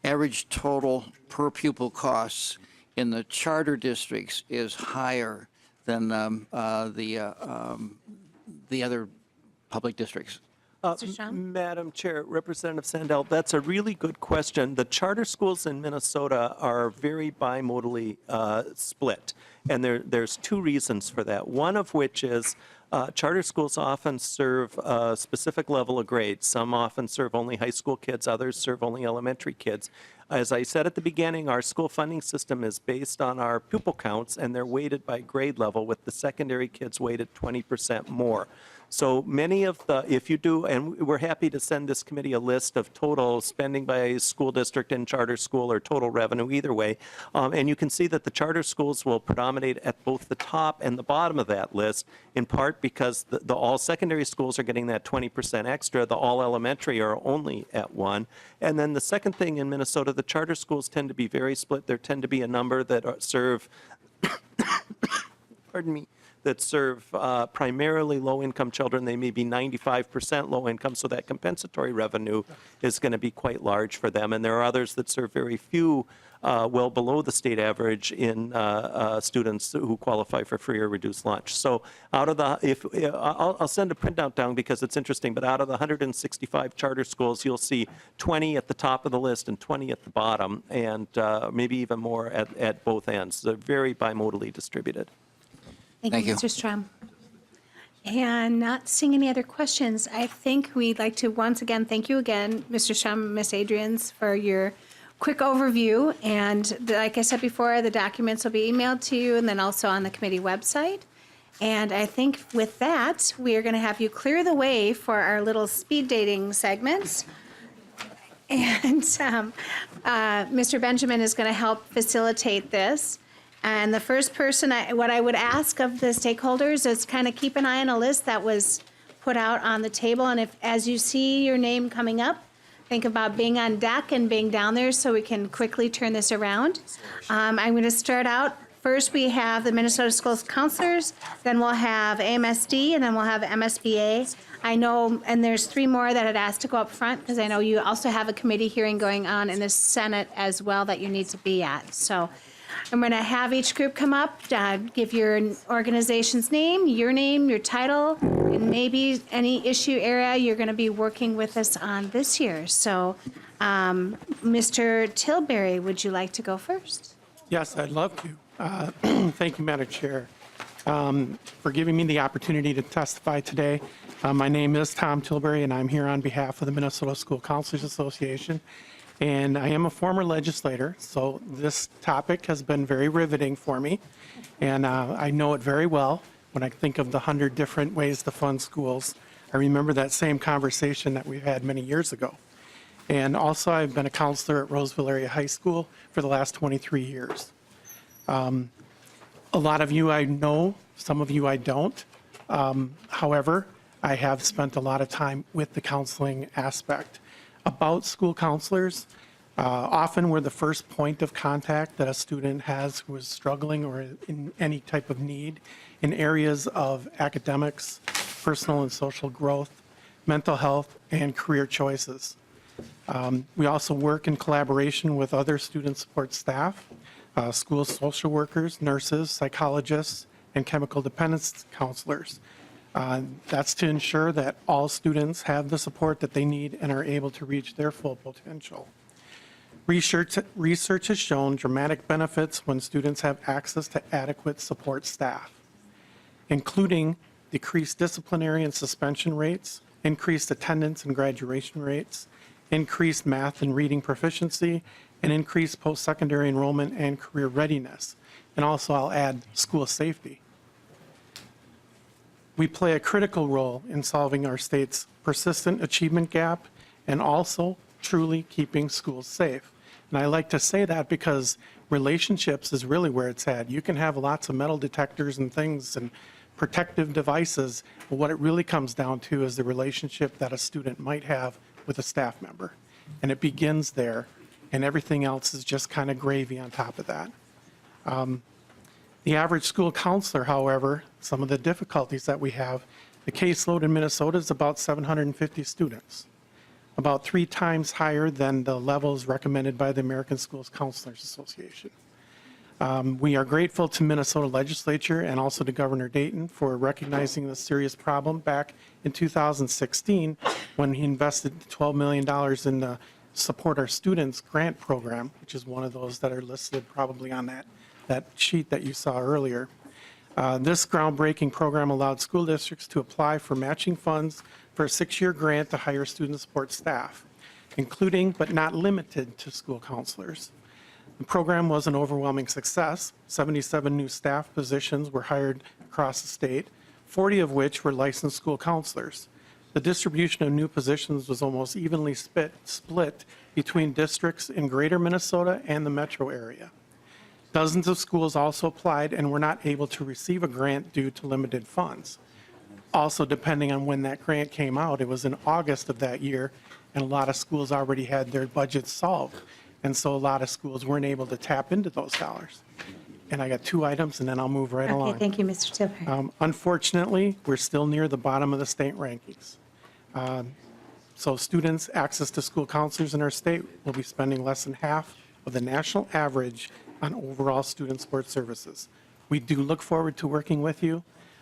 average total per pupil costs in the charter districts is higher than the other public districts. Mr. Strom? Madam Chair, Representative Sandell, that's a really good question. The charter schools in Minnesota are very bimodally split, and there's two reasons for that. One of which is charter schools often serve a specific level of grade. Some often serve only high school kids, others serve only elementary kids. As I said at the beginning, our school funding system is based on our pupil counts, and they're weighted by grade level, with the secondary kids weighted 20% more. So many of the, if you do, and we're happy to send this committee a list of total spending by school district and charter school, or total revenue, either way. And you can see that the charter schools will predominate at both the top and the bottom of that list, in part because the all secondary schools are getting that 20% extra. The all elementary are only at 1. And then the second thing in Minnesota, the charter schools tend to be very split. There tend to be a number that serve, pardon me, that serve primarily low-income children. They may be 95% low-income, so that compensatory revenue is going to be quite large for them. And there are others that serve very few, well below the state average in students who qualify for free or reduced lunch. So out of the, I'll send a printout down because it's interesting, but out of the 165 charter schools, you'll see 20 at the top of the list and 20 at the bottom, and maybe even more at both ends. They're very bimodally distributed. Thank you, Mr. Strom. And not seeing any other questions, I think we'd like to once again thank you again, Mr. Strom and Ms. Adrians, for your quick overview. And like I said before, the documents will be emailed to you and then also on the committee website. And I think with that, we are going to have you clear the way for our little speed dating segments. And Mr. Benjamin is going to help facilitate this. And the first person, what I would ask of the stakeholders is kind of keep an eye on a list that was put out on the table. And if, as you see your name coming up, think about being on deck and being down there so we can quickly turn this around. I'm going to start out. First, we have the Minnesota Schools Counselors, then we'll have AMSD, and then we'll have MSBA. I know, and there's 3 more that had asked to go up front, because I know you also have a committee hearing going on in the Senate as well that you need to be at. So I'm going to have each group come up, give your organization's name, your title, and maybe any issue area you're going to be working with us on this year. So, Mr. Tilbury, would you like to go first? Yes, I'd love to. Thank you, Madam Chair, for giving me the opportunity to testify today. My name is Tom Tilbury, and I'm here on behalf of the Minnesota School Counselors Association. And I am a former legislator, so this topic has been very riveting for me. And I know it very well. When I think of the 100 different ways to fund schools, I remember that same conversation that we had many years ago. And also, I've been a counselor at Roseville Area High School for the last 23 years. A lot of you I know, some of you I don't. However, I have spent a lot of time with the counseling aspect. About school counselors, often we're the first point of contact that a student has who is struggling or in any type of need in areas of academics, personal and social growth, mental health, and career choices. We also work in collaboration with other student support staff, school social workers, nurses, psychologists, and chemical dependence counselors. That's to ensure that all students have the support that they need and are able to reach their full potential. Research has shown dramatic benefits when students have access to adequate support staff, including decreased disciplinary and suspension rates, increased attendance and graduation rates, increased math and reading proficiency, and increased post-secondary enrollment and career readiness. And also, I'll add school safety. We play a critical role in solving our state's persistent achievement gap and also truly keeping schools safe. And I like to say that because relationships is really where it's at. You can have lots of metal detectors and things and protective devices, but what it really comes down to is the relationship that a student might have with a staff member. And it begins there, and everything else is just kind of gravy on top of that. The average school counselor, however, some of the difficulties that we have. The caseload in Minnesota is about 750 students, about 3 times higher than the levels recommended by the American Schools Counselors Association. We are grateful to Minnesota legislature and also to Governor Dayton for recognizing this serious problem back in 2016 when he invested $12 million in the Support Our Students grant program, which is one of those that are listed probably on that sheet that you saw earlier. This groundbreaking program allowed school districts to apply for matching funds for a 6-year grant to hire student support staff, including but not limited to school counselors. The program was an overwhelming success. 77 new staff positions were hired across the state, 40 of which were licensed school counselors. The distribution of new positions was almost evenly split between districts in greater Minnesota and the metro area. Dozens of schools also applied and were not able to receive a grant due to limited funds. Also, depending on when that grant came out, it was in August of that year, and a lot of schools already had their budgets solved. And so a lot of schools weren't able to tap into those dollars. And I got 2 items, and then I'll move right along. Okay, thank you, Mr. Tilbury. Unfortunately, we're still near the bottom of the state rankings. So students' access to school counselors in our state will be spending less than half of the national average on overall student support services. We do look forward to working with you.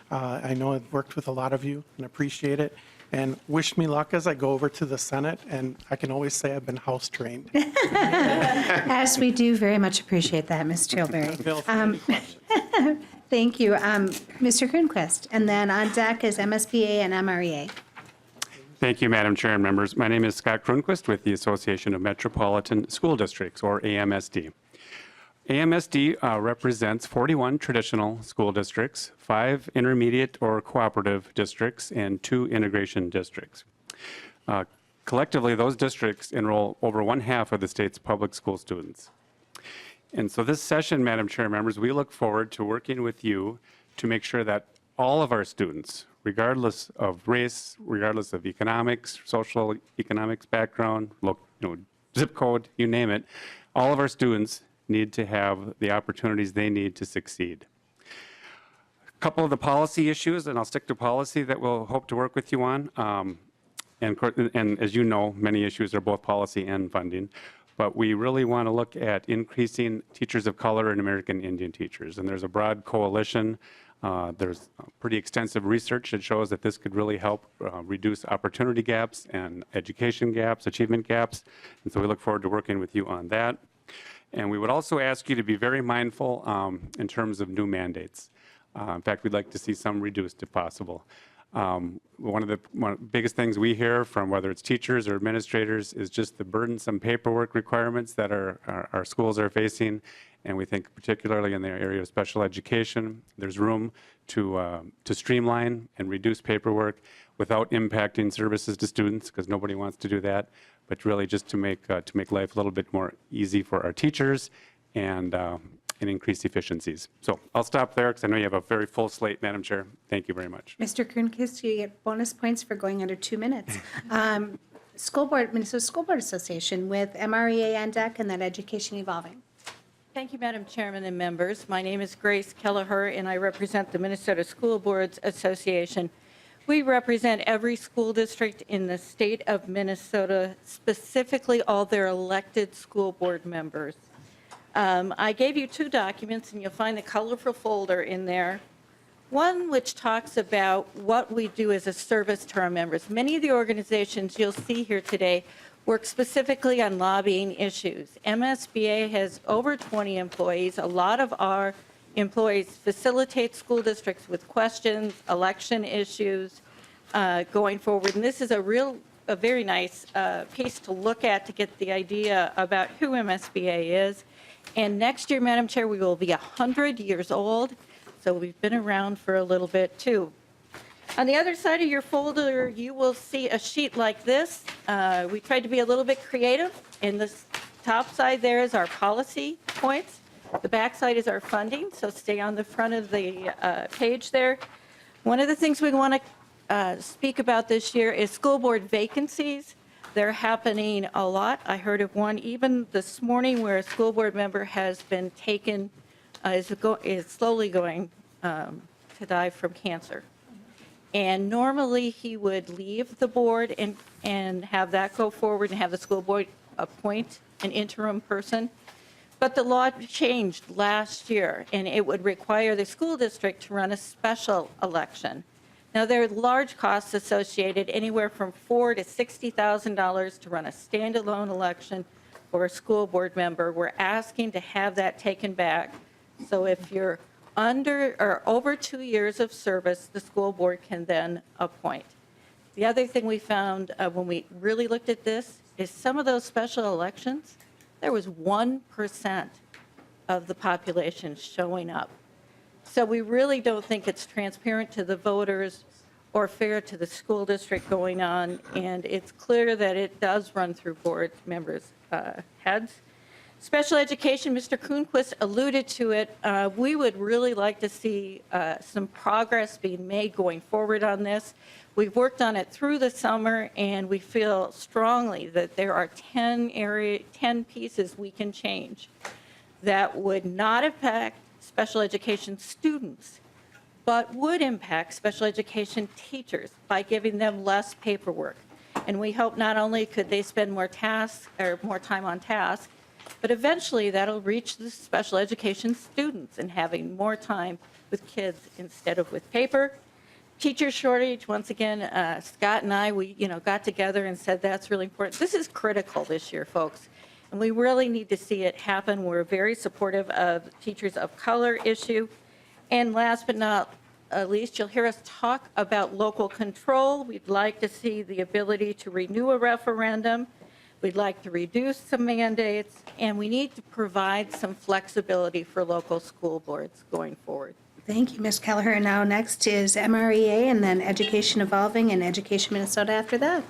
I know I've worked with a lot of you and appreciate it. And wish me luck as I go over to the Senate, and I can always say I've been house trained. As we do very much appreciate that, Ms. Tilbury. Bill, for any questions. Thank you. Mr. Grunquist, and then on deck is MSBA and MREA. Thank you, Madam Chair and members. My name is Scott Grunquist with the Association of Metropolitan School Districts, or AMSD. AMSD represents 41 traditional school districts, 5 intermediate or cooperative districts, and 2 integration districts. Collectively, those districts enroll over 1/2 of the state's public school students. And so this session, Madam Chair, members, we look forward to working with you to make sure that all of our students, regardless of race, regardless of economics, social economics background, zip code, you name it, all of our students need to have the opportunities they need to succeed. A couple of the policy issues, and I'll stick to policy that we'll hope to work with you on. And as you know, many issues are both policy and funding. But we really want to look at increasing teachers of color and American Indian teachers. And there's a broad coalition. There's pretty extensive research that shows that this could really help reduce opportunity gaps and education gaps, achievement gaps. And so we look forward to working with you on that. And we would also ask you to be very mindful in terms of new mandates. In fact, we'd like to see some reduced if possible. One of the biggest things we hear from whether it's teachers or administrators is just the burdensome paperwork requirements that our schools are facing. And we think particularly in the area of special education, there's room to streamline and reduce paperwork without impacting services to students, because nobody wants to do that, but really just to make life a little bit more easy for our teachers and increase efficiencies. So I'll stop there because I know you have a very full slate, Madam Chair. Thank you very much. Mr. Grunquist, you get bonus points for going under 2 minutes. Minnesota School Board Association with MREA on deck and then Education Evolving. Thank you, Madam Chairman and members. My name is Grace Kelleher, and I represent the Minnesota School Boards Association. We represent every school district in the state of Minnesota, specifically all their elected school board members. I gave you 2 documents, and you'll find the colorful folder in there. One which talks about what we do as a service to our members. Many of the organizations you'll see here today work specifically on lobbying issues. MSBA has over 20 employees. A lot of our employees facilitate school districts with questions, election issues going forward. And this is a very nice piece to look at to get the idea about who MSBA is. And next year, Madam Chair, we will be 100 years old. So we've been around for a little bit, too. On the other side of your folder, you will see a sheet like this. We tried to be a little bit creative. In the top side there is our policy points. The back side is our funding, so stay on the front of the page there. One of the things we want to speak about this year is school board vacancies. They're happening a lot. I heard of one even this morning where a school board member has been taken, is slowly going to to die from cancer. And normally, he would leave the board and have that go forward and have the school board appoint an interim person. But the law changed last year, and it would require the school district to run a special election. Now, there are large costs associated, anywhere from $4,000 to $60,000 to run a standalone election for a school board member. We're asking to have that taken back. So if you're under or over 2 years of service, the school board can then appoint. The other thing we found when we really looked at this is some of those special elections, there was 1% of the population showing up. So we really don't think it's transparent to the voters or fair to the school district going on, and it's clear that it does run through board members' heads. Special education, Mr. Kuhnquist alluded to it. We would really like to see some progress being made going forward on this. We've worked on it through the summer, and we feel strongly that there are 10 pieces we can change that would not impact special education students, but would impact special education teachers by giving them less paperwork. And we hope not only could they spend more time on task, but eventually that'll reach the special education students and having more time with kids instead of with paper. Teacher shortage, once again, Scott and I, we got together and said that's really important. This is critical this year, folks, and we really need to see it happen. We're very supportive of teachers of color issue. And last but not least, you'll hear us talk about local control. We'd like to see the ability to renew a referendum. We'd like to reduce some mandates, and we need to provide some flexibility for local school boards going forward. Thank you, Ms. Kelleher. And now next is MREA and then Education Evolving and Education Minnesota after that.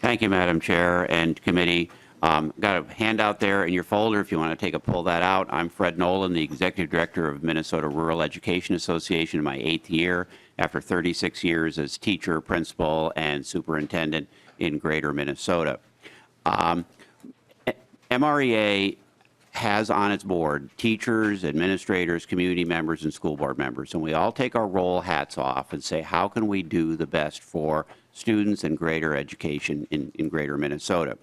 Thank you, Madam Chair and committee. Got a handout there in your folder if you want to pull that out. I'm Fred Nolan, the Executive Director of Minnesota Rural Education Association in my 8th year after 36 years as teacher, principal, and superintendent in Greater Minnesota. MREA has on its board teachers, administrators, community members, and school board members, and we all take our role hats off and say, how can we do the best for students and greater education in Greater Minnesota?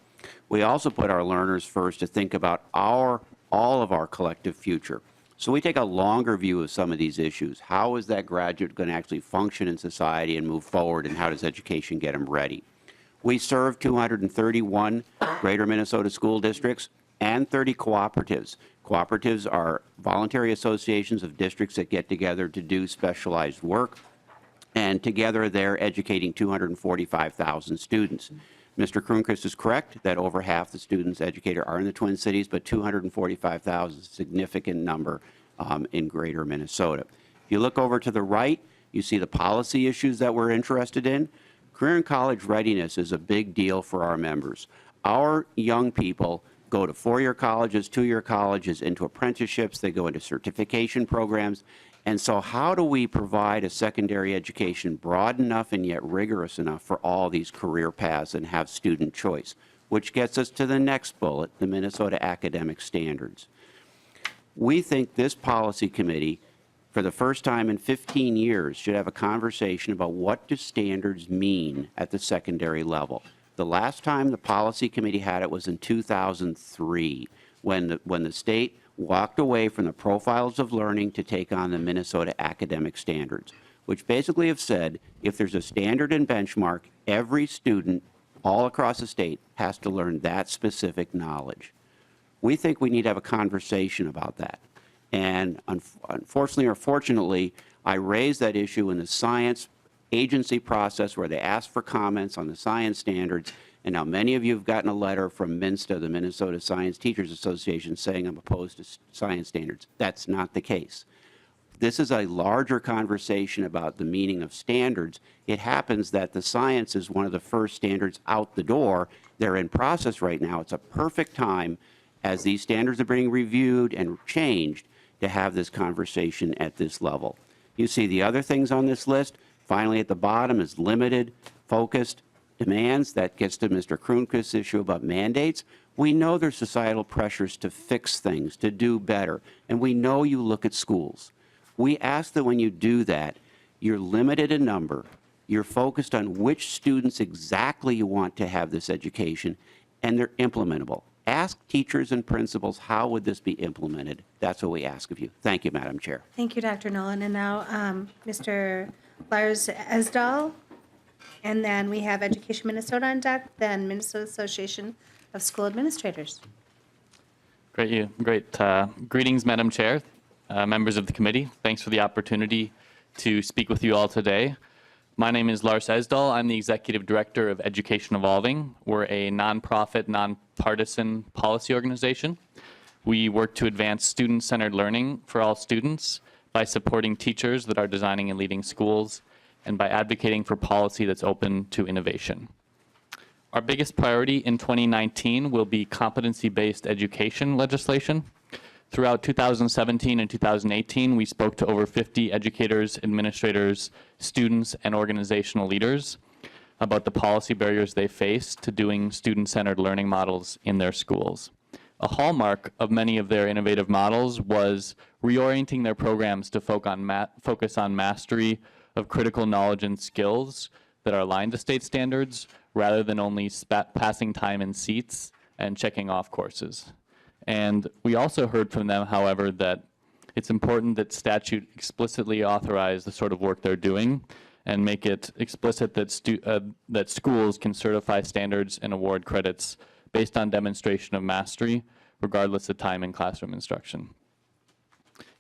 We also put our learners first to think about all of our collective future. So we take a longer view of some of these issues. How is that graduate going to actually function in society and move forward, and how does education get them ready? We serve 231 Greater Minnesota school districts and 30 cooperatives. Cooperatives are voluntary associations of districts that get together to do specialized work, and together they're educating 245,000 students. Mr. Kronquist is correct that over half the students educated are in the Twin Cities, but 245,000 is a significant number in Greater Minnesota. If you look over to the right, you see the policy issues that we're interested in. Career and college readiness is a big deal for our members. Our young people go to 4-year colleges, 2-year colleges, into apprenticeships, they go into certification programs. And so how do we provide a secondary education broad enough and yet rigorous enough for all these career paths and have student choice? Which gets us to the next bullet, the Minnesota Academic Standards. We think this policy committee, for the first time in 15 years, should have a conversation about what do standards mean at the secondary level. The last time the policy committee had it was in 2003, when the state walked away from the profiles of learning to take on the Minnesota Academic Standards, which basically have said if there's a standard and benchmark, every student all across the state has to learn that specific knowledge. We think we need to have a conversation about that. And unfortunately or fortunately, I raised that issue in the science agency process where they asked for comments on the science standards. And now many of you have gotten a letter from MINSTA, the Minnesota Science Teachers Association, saying I'm opposed to science standards. That's not the case. This is a larger conversation about the meaning of standards. It happens that the science is one of the first standards out the door. They're in process right now. It's a perfect time, as these standards are being reviewed and changed, to have this conversation at this level. You see the other things on this list. Finally, at the bottom is limited, focused demands. That gets to Mr. Kronquist's issue about mandates. We know there's societal pressures to fix things, to do better, and we know you look at schools. We ask that when you do that, you're limited in number, you're focused on which students exactly you want to have this education, and they're implementable. Ask teachers and principals, how would this be implemented? That's what we ask of you. Thank you, Madam Chair. Thank you, Dr. Nolan. And now, Mr. Lars Esdahl, and then we have Education Minnesota on deck, then Minnesota Association of School Administrators. Great. Greetings, Madam Chair, members of the committee. Thanks for the opportunity to speak with you all today. My name is Lars Esdahl. I'm the Executive Director of Education Evolving. We're a nonprofit, nonpartisan policy organization. We work to advance student-centered learning for all students by supporting teachers that are designing and leading schools and by advocating for policy that's open to innovation. Our biggest priority in 2019 will be competency-based education legislation. Throughout 2017 and 2018, we spoke to over 50 educators, administrators, students, and organizational leaders about the policy barriers they face to doing student-centered learning models in their schools. A hallmark of many of their innovative models was reorienting their programs to focus on mastery of critical knowledge and skills that are aligned to state standards, rather than only passing time in seats and checking off courses. And we also heard from them, however, that it's important that statute explicitly authorize the sort of work they're doing and make it explicit that, that schools can certify standards and award credits based on demonstration of mastery, regardless of time in classroom instruction.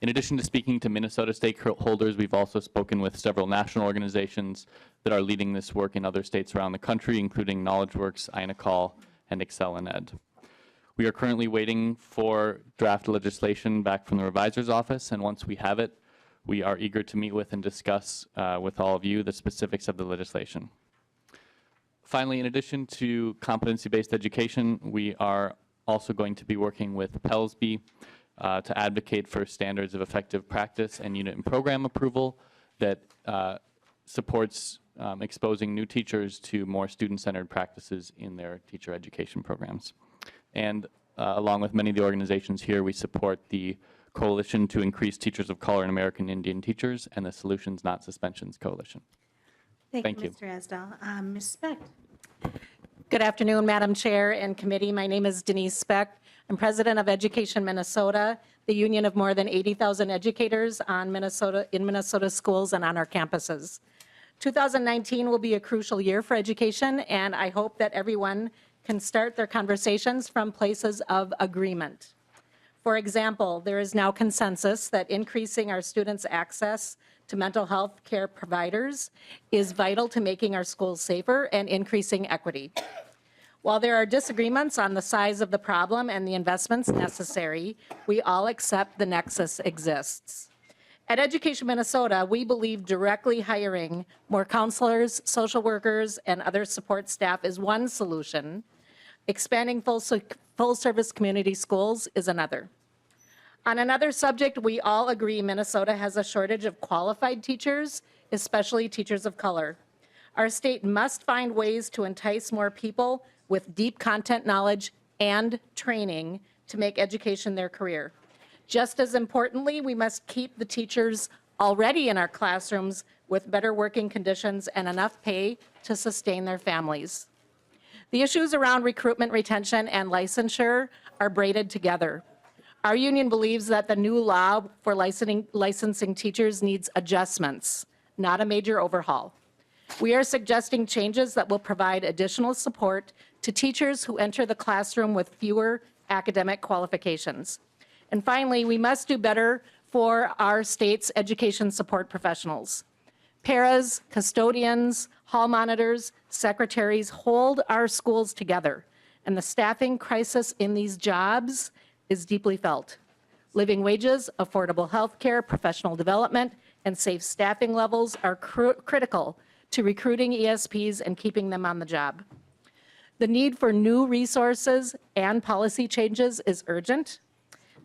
In addition to speaking to Minnesota stakeholders, we've also spoken with several national organizations that are leading this work in other states around the country, including KnowledgeWorks, INACOL, and Excel in Ed. We are currently waiting for draft legislation back from the revisor's office, and once we have it, we are eager to meet with and discuss with all of you the specifics of the legislation. Finally, in addition to competency-based education, we are also going to be working with PELSB to advocate for standards of effective practice and unit and program approval that supports exposing new teachers to more student-centered practices in their teacher education programs. And along with many of the organizations here, we support the Coalition to Increase Teachers of Color and American Indian Teachers and the Solutions Not Suspensions Coalition. Thank you. Mr. Esdahl. Ms. Speck. Good afternoon, Madam Chair and committee. My name is Denise Speck. I'm president of Education Minnesota, the union of more than 80,000 educators in Minnesota schools and on our campuses. 2019 will be a crucial year for education, and I hope that everyone can start their conversations from places of agreement. For example, there is now consensus that increasing our students' access to mental health care providers is vital to making our schools safer and increasing equity. While there are disagreements on the size of the problem and the investments necessary, we all accept the nexus exists. At Education Minnesota, we believe directly hiring more counselors, social workers, and other support staff is one solution. Expanding full-service community schools is another. On another subject, we all agree Minnesota has a shortage of qualified teachers, especially teachers of color. Our state must find ways to entice more people with deep content knowledge and training to make education their career. Just as importantly, we must keep the teachers already in our classrooms with better working conditions and enough pay to sustain their families. The issues around recruitment, retention, and licensure are braided together. Our union believes that the new law for licensing teachers needs adjustments, not a major overhaul. We are suggesting changes that will provide additional support to teachers who enter the classroom with fewer academic qualifications. And finally, we must do better for our state's education support professionals. Paras, custodians, hall monitors, secretaries hold our schools together, and the staffing crisis in these jobs is deeply felt. Living wages, affordable health care, professional development, and safe staffing levels are critical to recruiting ESPs and keeping them on the job. The need for new resources and policy changes is urgent.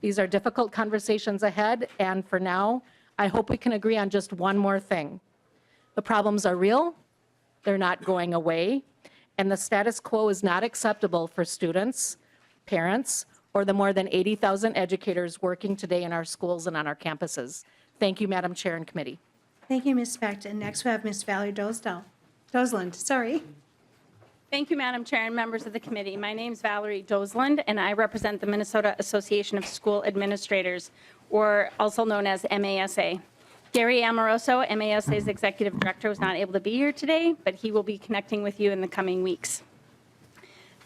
These are difficult conversations ahead, and for now, I hope we can agree on just one more thing. The problems are real, they're not going away, and the status quo is not acceptable for students, parents, or the more than 80,000 educators working today in our schools and on our campuses. Thank you, Madam Chair and committee. Thank you, Ms. Specht. And next we have Ms. Valerie Dozland, sorry. Thank you, Madam Chair and members of the committee. My name is Valerie Dozland, and I represent the Minnesota Association of School Administrators, or also known as MASA. Gary Amoroso, MASA's executive director, was not able to be here today, but he will be connecting with you in the coming weeks.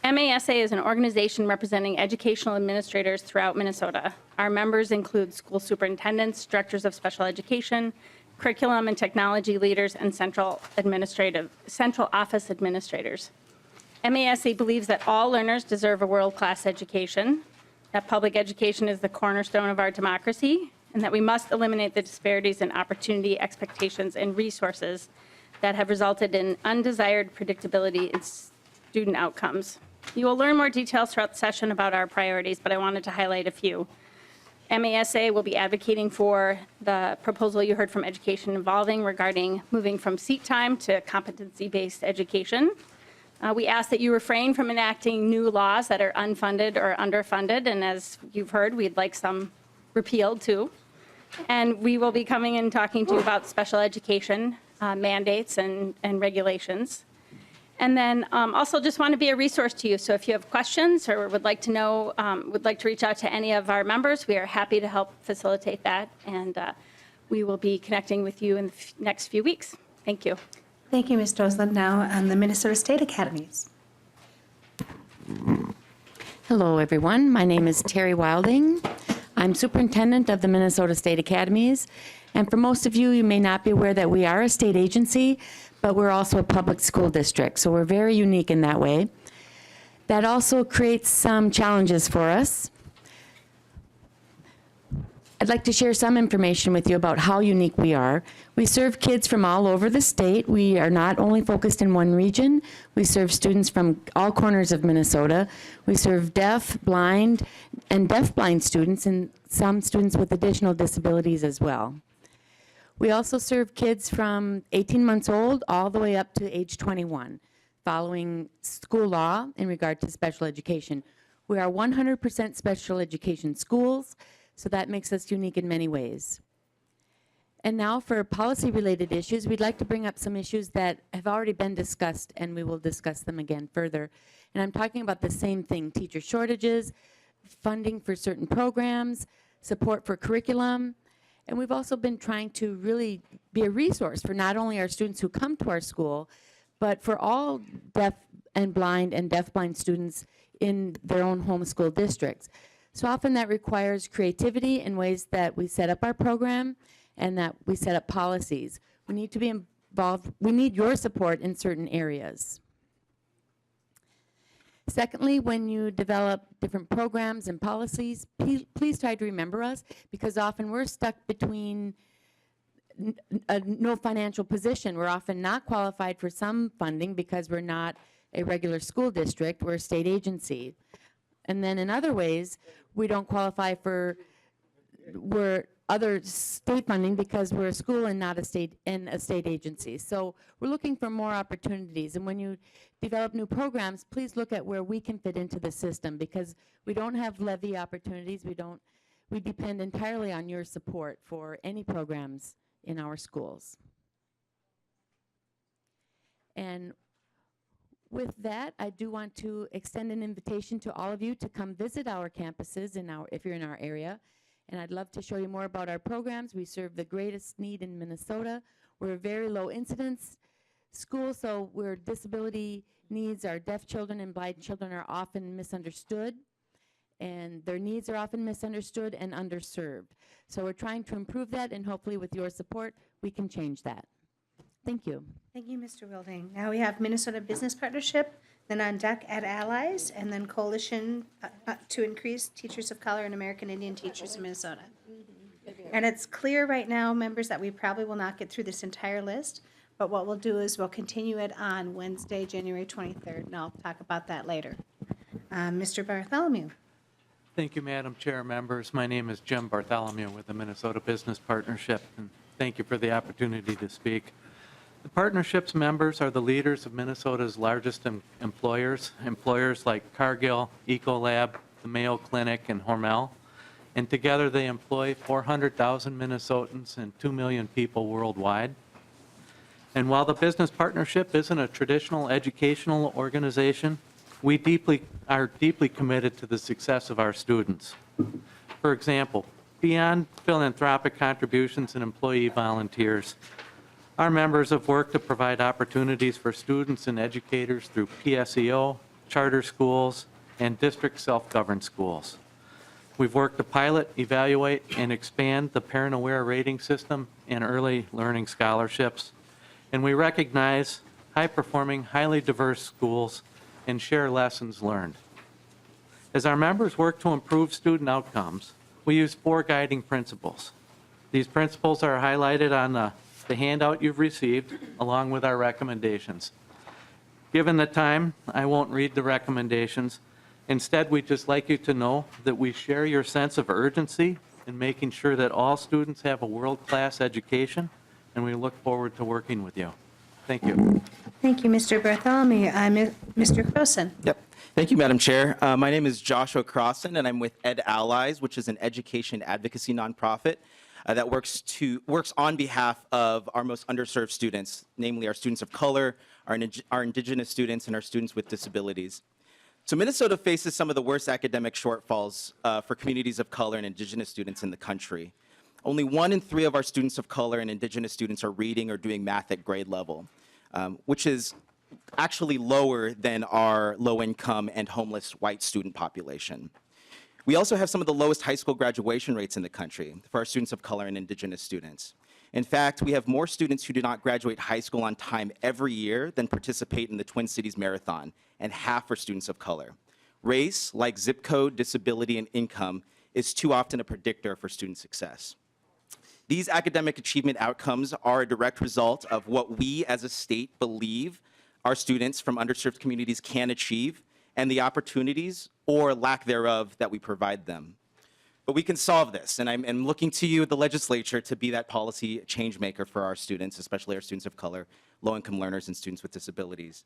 MASA is an organization representing educational administrators throughout Minnesota. Our members include school superintendents, directors of special education, curriculum and technology leaders, and central office administrators. MASA believes that all learners deserve a world-class education, that public education is the cornerstone of our democracy, and that we must eliminate the disparities in opportunity, expectations, and resources that have resulted in undesired predictability in student outcomes. You will learn more details throughout the session about our priorities, but I wanted to highlight a few. MASA will be advocating for the proposal you heard from Education Evolving regarding moving from seat time to competency-based education. We ask that you refrain from enacting new laws that are unfunded or underfunded, and as you've heard, we'd like some repealed too. And we will be coming and talking to you about special education mandates and regulations. And then also just want to be a resource to you. So if you have questions or would like to know, would like to reach out to any of our members, we are happy to help facilitate that. And we will be connecting with you in the next few weeks. Thank you. Thank you, Ms. Dozland. Now on the Minnesota State Academies. Hello, everyone. My name is Terry Wilding. I'm superintendent of the Minnesota State Academies. And for most of you, you may not be aware that we are a state agency, but we're also a public school district. So we're very unique in that way. That also creates some challenges for us. I'd like to share some information with you about how unique we are. We serve kids from all over the state. We are not only focused in one region. We serve students from all corners of Minnesota. We serve deaf, blind, and deafblind students, and some students with additional disabilities as well. We also serve kids from 18 months old all the way up to age 21, following school law in regard to special education. We are 100% special education schools, so that makes us unique in many ways. And now for policy-related issues, we'd like to bring up some issues that have already been discussed, and we will discuss them again further. And I'm talking about the same thing: teacher shortages, funding for certain programs, support for curriculum. And we've also been trying to really be a resource for not only our students who come to our school, but for all deaf and blind and deafblind students in their own home school districts. So often that requires creativity in ways that we set up our program and that we set up policies. We need to be involved. We need your support in certain areas. Secondly, when you develop different programs and policies, please try to remember us, because often we're stuck between no financial position. We're often not qualified for some funding because we're not a regular school district, we're a state agency. And then in other ways, we don't qualify for other state funding because we're a school and not a state agency. So we're looking for more opportunities. And when you develop new programs, please look at where we can fit into the system, because we don't have levy opportunities. We depend entirely on your support for any programs in our schools. And with that, I do want to extend an invitation to all of you to come visit our campuses if you're in our area. And I'd love to show you more about our programs. We serve the greatest need in Minnesota. We're a very low incidence school, so where disability needs, our deaf children and blind children are often misunderstood, and their needs are often misunderstood and underserved. So we're trying to improve that, and hopefully with your support, we can change that. Thank you. Thank you, Mr. Wilding. Now we have Minnesota Business Partnership, then On Deck Ed Allies, and then Coalition to Increase Teachers of Color and American Indian Teachers in Minnesota. And it's clear right now, members, that we probably will not get through this entire list, but what we'll do is we'll continue it on Wednesday, January 23rd, and I'll talk about that later. Mr. Bartholomew. Thank you, Madam Chair, members. My name is Jim Bartholomew with the Minnesota Business Partnership, and thank you for the opportunity to speak. The partnership's members are the leaders of Minnesota's largest employers like Cargill, Ecolab, the Mayo Clinic, and Hormel. and together they employ 400,000 Minnesotans and 2 million people worldwide. And while the business partnership isn't a traditional educational organization, we are deeply committed to the success of our students. For example, beyond philanthropic contributions and employee volunteers, our members have worked to provide opportunities for students and educators through PSEO, charter schools, and district self-governed schools. We've worked to pilot, evaluate, and expand the parent-aware rating system and early learning scholarships. And we recognize high-performing, highly diverse schools and share lessons learned. As our members work to improve student outcomes, we use 4 guiding principles. These principles are highlighted on the handout you've received, along with our recommendations. Given the time, I won't read the recommendations. Instead, we'd just like you to know that we share your sense of urgency in making sure that all students have a world-class education, and we look forward to working with you. Thank you. Thank you, Mr. Bartholomew. Mr. Croson. Yep. Thank you, Madam Chair. My name is Joshua Crossan, and I'm with Ed Allies, which is an education advocacy nonprofit that works on behalf of our most underserved students, namely our students of color, our Indigenous students, and our students with disabilities. So Minnesota faces some of the worst academic shortfalls for communities of color and Indigenous students in the country. Only 1 in 3 of our students of color and Indigenous students are reading or doing math at grade level, which is actually lower than our low-income and homeless white student population. We also have some of the lowest high school graduation rates in the country for our students of color and Indigenous students. In fact, we have more students who do not graduate high school on time every year than participate in the Twin Cities Marathon, and half are students of color. Race, like zip code, disability, and income, is too often a predictor for student success. These academic achievement outcomes are a direct result of what we as a state believe our students from underserved communities can achieve and the opportunities or lack thereof that we provide them. But we can solve this, and I'm looking to you, the legislature, to be that policy change maker for our students, especially our students of color, low-income learners, and students with disabilities.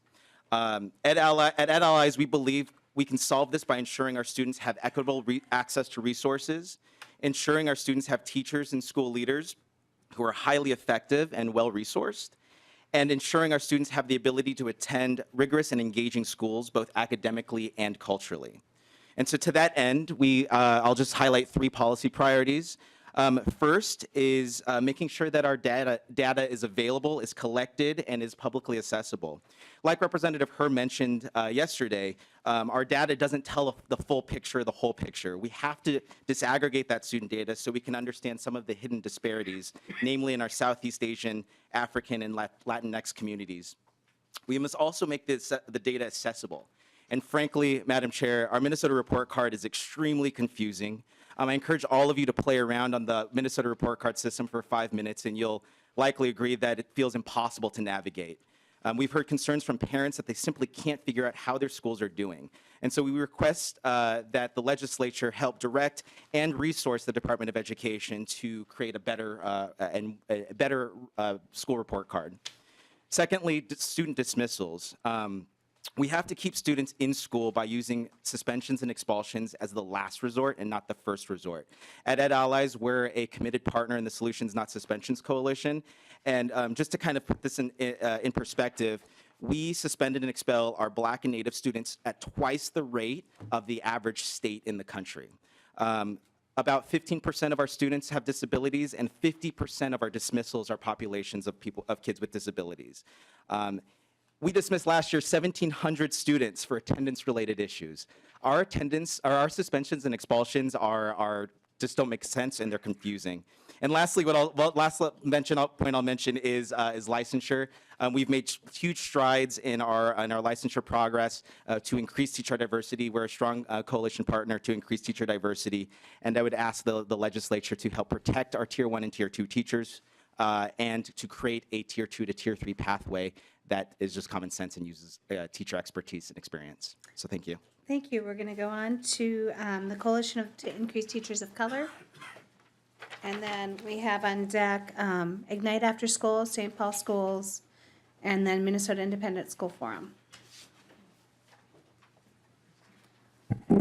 At Allies, we believe we can solve this by ensuring our students have equitable access to resources, ensuring our students have teachers and school leaders who are highly effective and well-resourced, and ensuring our students have the ability to attend rigorous and engaging schools, both academically and culturally. And so to that end, I'll just highlight 3 policy priorities. First is making sure that our data is available, is collected, and is publicly accessible. Like Representative Herr mentioned yesterday, our data doesn't tell the full picture, the whole picture. We have to disaggregate that student data so we can understand some of the hidden disparities, namely in our Southeast Asian, African, and Latinx communities. We must also make the data accessible. And frankly, Madam Chair, our Minnesota report card is extremely confusing. I encourage all of you to play around on the Minnesota report card system for 5 minutes, and you'll likely agree that it feels impossible to navigate. We've heard concerns from parents that they simply can't figure out how their schools are doing. And so we request that the legislature help direct and resource the Department of Education to create a better school report card. Secondly, student dismissals. We have to keep students in school by using suspensions and expulsions as the last resort and not the first resort. At Ed Allies, we're a committed partner in the Solutions Not Suspensions Coalition. And just to kind of put this in perspective, we suspended and expel our Black and Native students at twice the rate of the average state in the country. About 15% of our students have disabilities, and 50% of our dismissals are populations of kids with disabilities. We dismissed last year 1,700 students for attendance-related issues. Our suspensions and expulsions just don't make sense, and they're confusing. And lastly, last point I'll mention is licensure. We've made huge strides in our licensure progress to increase teacher diversity. We're a strong coalition partner to increase teacher diversity, and I would ask the legislature to help protect our Tier 1 and Tier 2 teachers and to create a Tier 2 to Tier 3 pathway that is just common sense and uses teacher expertise and experience. So thank you. Thank you. We're going to go on to the Coalition to Increase Teachers of Color. And then we have on deck Ignite After School, St. Paul Schools, and then Minnesota Independent School Forum.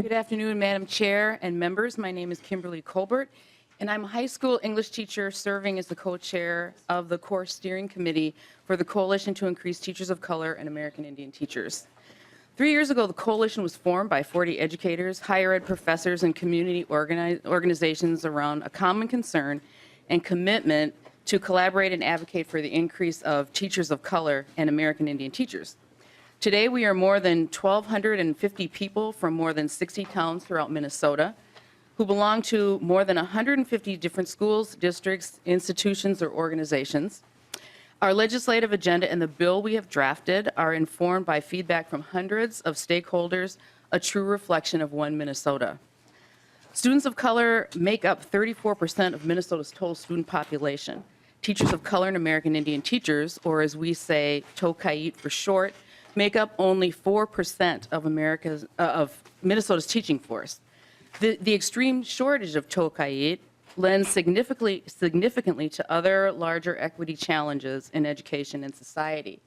Good afternoon, Madam Chair and members. My name is Kimberly Colbert, and I'm a high school English teacher serving as the co-chair of the core steering committee for the Coalition to Increase Teachers of Color and American Indian Teachers. 3 years ago, the coalition was formed by 40 educators, higher ed professors, and community organizations around a common concern and commitment to collaborate and advocate for the increase of teachers of color and American Indian teachers. Today, we are more than 1,250 people from more than 60 towns throughout Minnesota who belong to more than 150 different schools, districts, institutions, or organizations. Our legislative agenda and the bill we have drafted are informed by feedback from hundreds of stakeholders, a true reflection of one Minnesota. Students of color make up 34% of Minnesota's total student population. Teachers of color and American Indian teachers, or as we say, Tokayit for short, make up only 4% of Minnesota's teaching force. The extreme shortage of Tokayit lends significantly to other larger equity challenges in education and society.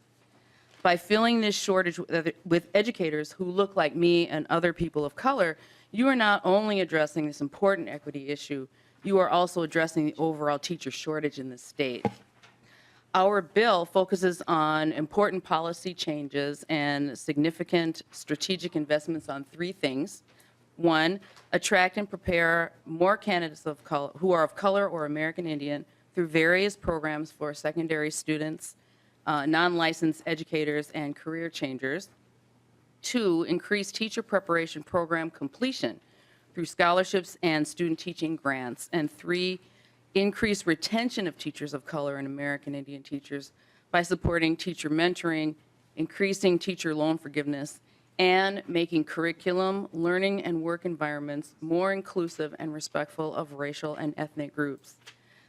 By filling this shortage with educators who look like me and other people of color, you are not only addressing this important equity issue, you are also addressing the overall teacher shortage in the state. Our bill focuses on important policy changes and significant strategic investments on three things. One, attract and prepare more candidates of color, who are of color or American Indian through various programs for secondary students, non-licensed educators, and career changers. Two, increase teacher preparation program completion through scholarships and student teaching grants. And three, increase retention of teachers of color and American Indian teachers by supporting teacher mentoring, increasing teacher loan forgiveness, and making curriculum, learning, and work environments more inclusive and respectful of racial and ethnic groups.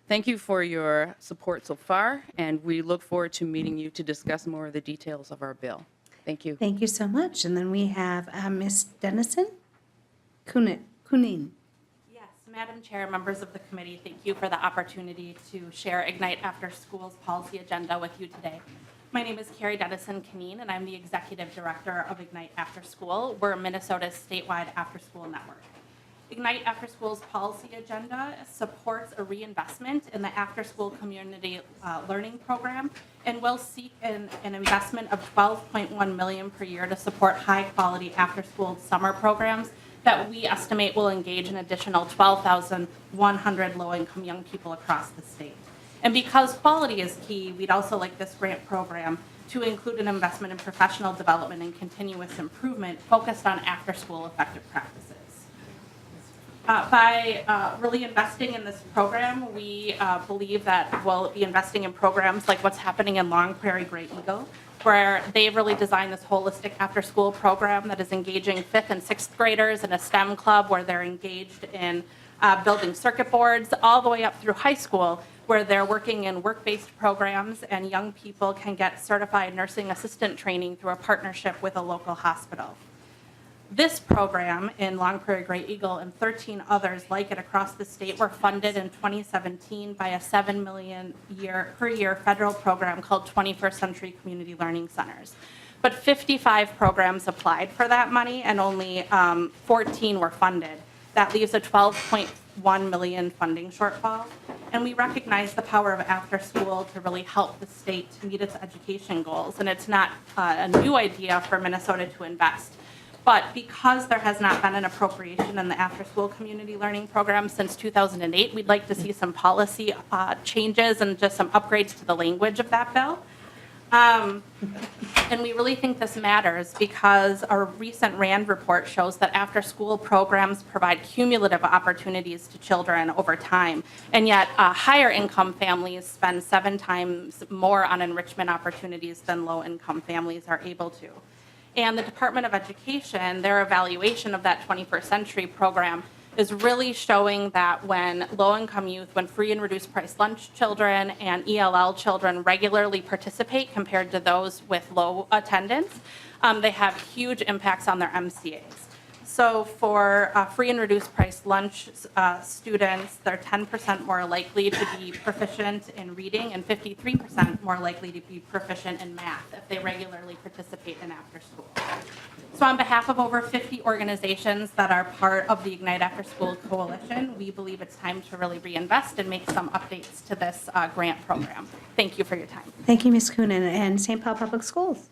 Thank you for your support so far, and we look forward to meeting you to discuss more of the details of our bill. Thank you. Thank you so much. And then we have Ms. Dennison Kunin. Yes, Madam Chair, members of the committee, thank you for the opportunity to share Ignite After School's policy agenda with you today. My name is Carrie Dennison Canine, and I'm the Executive Director of Ignite After School. We're Minnesota's statewide after-school network. Ignite After School's policy agenda supports a reinvestment in the after-school community learning program, and will seek an investment of $12.1 million per year to support high-quality after-school summer programs that we estimate will engage an additional 12,100 low-income young people across the state. And because quality is key, we'd also like this grant program to include an investment in professional development and continuous improvement focused on after-school effective practices. By really investing in this program, we believe that we'll be investing in programs like what's happening in Long Prairie Great Eagle, where they've really designed this holistic after-school program that is engaging 5th and 6th graders in a STEM club where they're engaged in building circuit boards, all the way up through high school, where they're working in work-based programs and young people can get certified nursing assistant training through a partnership with a local hospital. This program in Long Prairie Great Eagle and 13 others like it across the state were funded in 2017 by a $7 million per year federal program called 21st Century Community Learning Centers. But 55 programs applied for that money and only 14 were funded. That leaves a $12.1 million funding shortfall. And we recognize the power of after school to really help the state to meet its education goals. And it's not a new idea for Minnesota to invest. But because there has not been an appropriation in the after-school community learning program since 2008, we'd like to see some policy changes and just some upgrades to the language of that bill. And we really think this matters because our recent RAND report shows that after-school programs provide cumulative opportunities to children over time, and yet higher income families spend 7 times more on enrichment opportunities than low-income families are able to. And the Department of Education, their evaluation of that 21st Century program is really showing that when low-income youth, when free and reduced price lunch children and ELL children regularly participate compared to those with low attendance, they have huge impacts on their MCAs. So for free and reduced price lunch students, they're 10% more likely to be proficient in reading and 53% more likely to be proficient in math if they regularly participate in after school. So on behalf of over 50 organizations that are part of the Ignite After School Coalition, we believe it's time to really reinvest and make some updates to this grant program. Thank you for your time. Thank you, Ms. Coonan. And St. Paul Public Schools.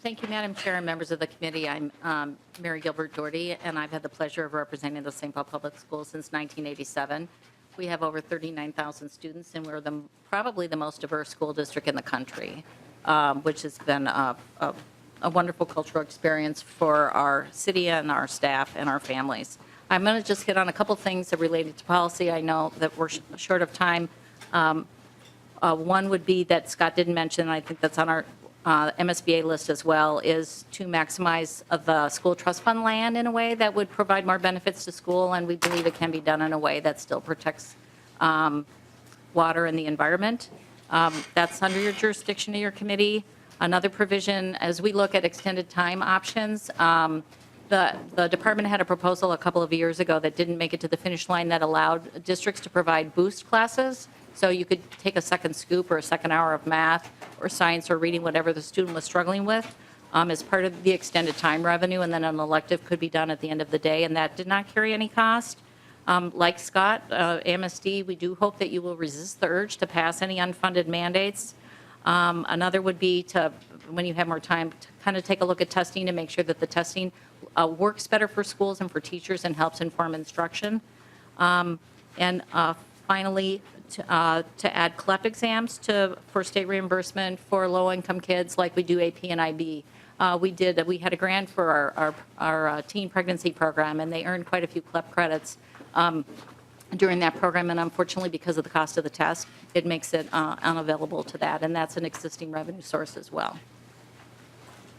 Thank you, Madam Chair and members of the committee. I'm Mary Gilbert Doherty, and I've had the pleasure of representing the St. Paul Public Schools since 1987. We have over 39,000 students, and we're probably the most diverse school district in the country, which has been a wonderful cultural experience for our city and our staff and our families. I'm going to just hit on a couple things that related to policy. I know that we're short of time. One would be that Scott didn't mention, and I think that's on our MSBA list as well, is to maximize the school trust fund land in a way that would provide more benefits to school, and we believe it can be done in a way that still protects water and the environment. That's under your jurisdiction of your committee. Another provision, as we look at extended time options, the department had a proposal a couple of years ago that didn't make it to the finish line that allowed districts to provide boost classes. So you could take a second scoop or a second hour of math or science or reading, whatever the student was struggling with, as part of the extended time revenue, and then an elective could be done at the end of the day, and that did not carry any cost. Like Scott, AMSD, we do hope that you will resist the urge to pass any unfunded mandates. Another would be to, when you have more time, to kind of take a look at testing to make sure that the testing works better for schools and for teachers and helps inform instruction. And finally, to add CLEP exams for state reimbursement for low-income kids like we do AP and IB. We had a grant for our teen pregnancy program, and they earned quite a few CLEP credits during that program, and unfortunately, because of the cost of the test, it makes it unavailable to that, and that's an existing revenue source as well.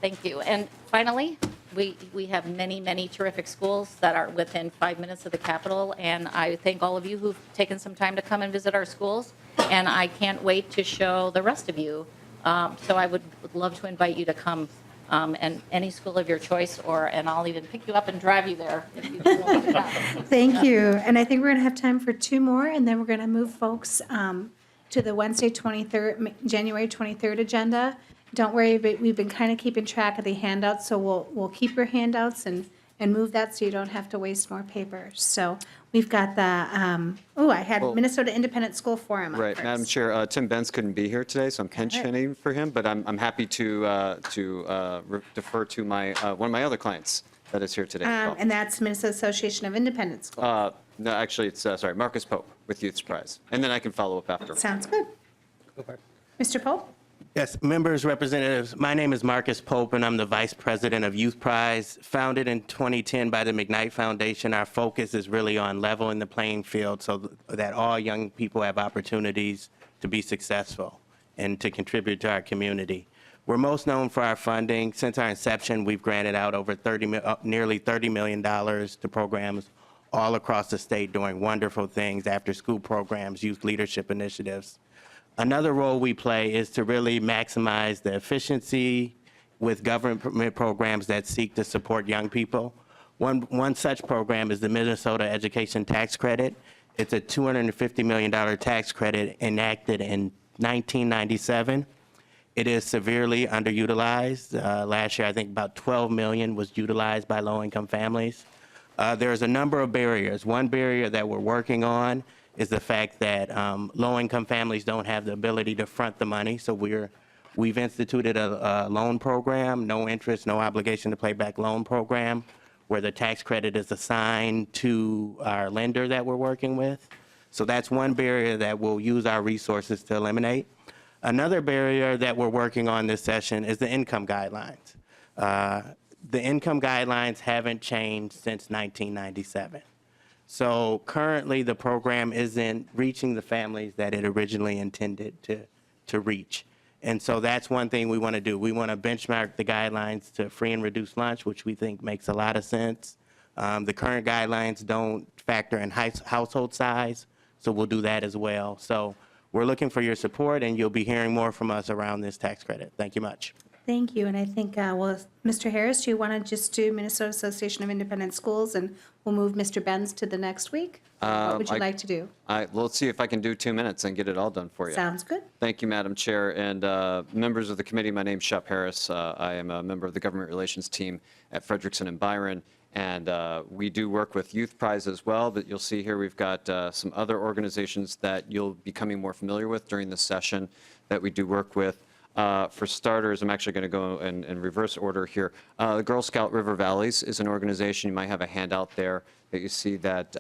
Thank you. And finally, we have many, many terrific schools that are within 5 minutes of the Capitol, and I thank all of you who've taken some time to come and visit our schools, and I can't wait to show the rest of you. So I would love to invite you to come and any school of your choice, and I'll even pick you up and drive you there if you want to come. Thank you. And I think we're going to have time for two more, and then we're going to move folks to the Wednesday 23rd, January 23rd agenda. Don't worry, but we've been kind of keeping track of the handouts, so we'll keep your handouts and move that so you don't have to waste more paper. So we've got the, I had Minnesota Independent School Forum up Right, first. Madam Chair, Tim Benz couldn't be here today, so I'm pinch hitting for him, but I'm happy to defer to my one of my other clients that is here today. as well. And that's Minnesota Association of Independent Schools. No, actually, it's, Marcus Pope with Youth Prize, and then I can follow up after. Sounds good. Mr. Pope? Yes, members, representatives, my name is Marcus Pope, and I'm the Vice President of Youth Prize. Founded in 2010 by the McKnight Foundation, our focus is really on leveling the playing field so that all young people have opportunities to be successful and to contribute to our community. We're most known for our funding. Since our inception, we've granted out over nearly $30 million to programs all across the state doing wonderful things, after-school programs, youth leadership initiatives. Another role we play is to really maximize the efficiency with government programs that seek to support young people. One such program is the Minnesota Education Tax Credit. It's a $250 million tax credit enacted in 1997. It is severely underutilized. Last year, I think about $12 million was utilized by low-income families. There's a number of barriers. One barrier that we're working on is the fact that low-income families don't have the ability to front the money. So we've instituted a loan program, no interest, no obligation to pay back loan program, where the tax credit is assigned to our lender that we're working with. So that's one barrier that we'll use our resources to eliminate. Another barrier that we're working on this session is the income guidelines. The income guidelines haven't changed since 1997. So currently, the program isn't reaching the families that it originally intended to reach. And so that's one thing we want to do. We want to benchmark the guidelines to free and reduced lunch, which we think makes a lot of sense. The current guidelines don't factor in household size, so we'll do that as well. So we're looking for your support, and you'll be hearing more from us around this tax credit. Thank you much. Thank you, and I think, well, Mr. Harris, do you want to just do Minnesota Association of Independent Schools, and we'll move Mr. Benz to the next week? What would you like to do? Let's see if I can do 2 minutes and get it all done for you. Sounds good. Thank you, Madam Chair, and members of the committee. My name's Shep Harris. I am a member of the Government Relations team at Frederickson and Byron, and we do work with Youth Prize as well, but you'll see here we've got some other organizations that you'll be becoming more familiar with during this session that we do work with. For starters, I'm actually going to go in reverse order here. The Girl Scout River Valleys is an organization. You might have a handout there that you see that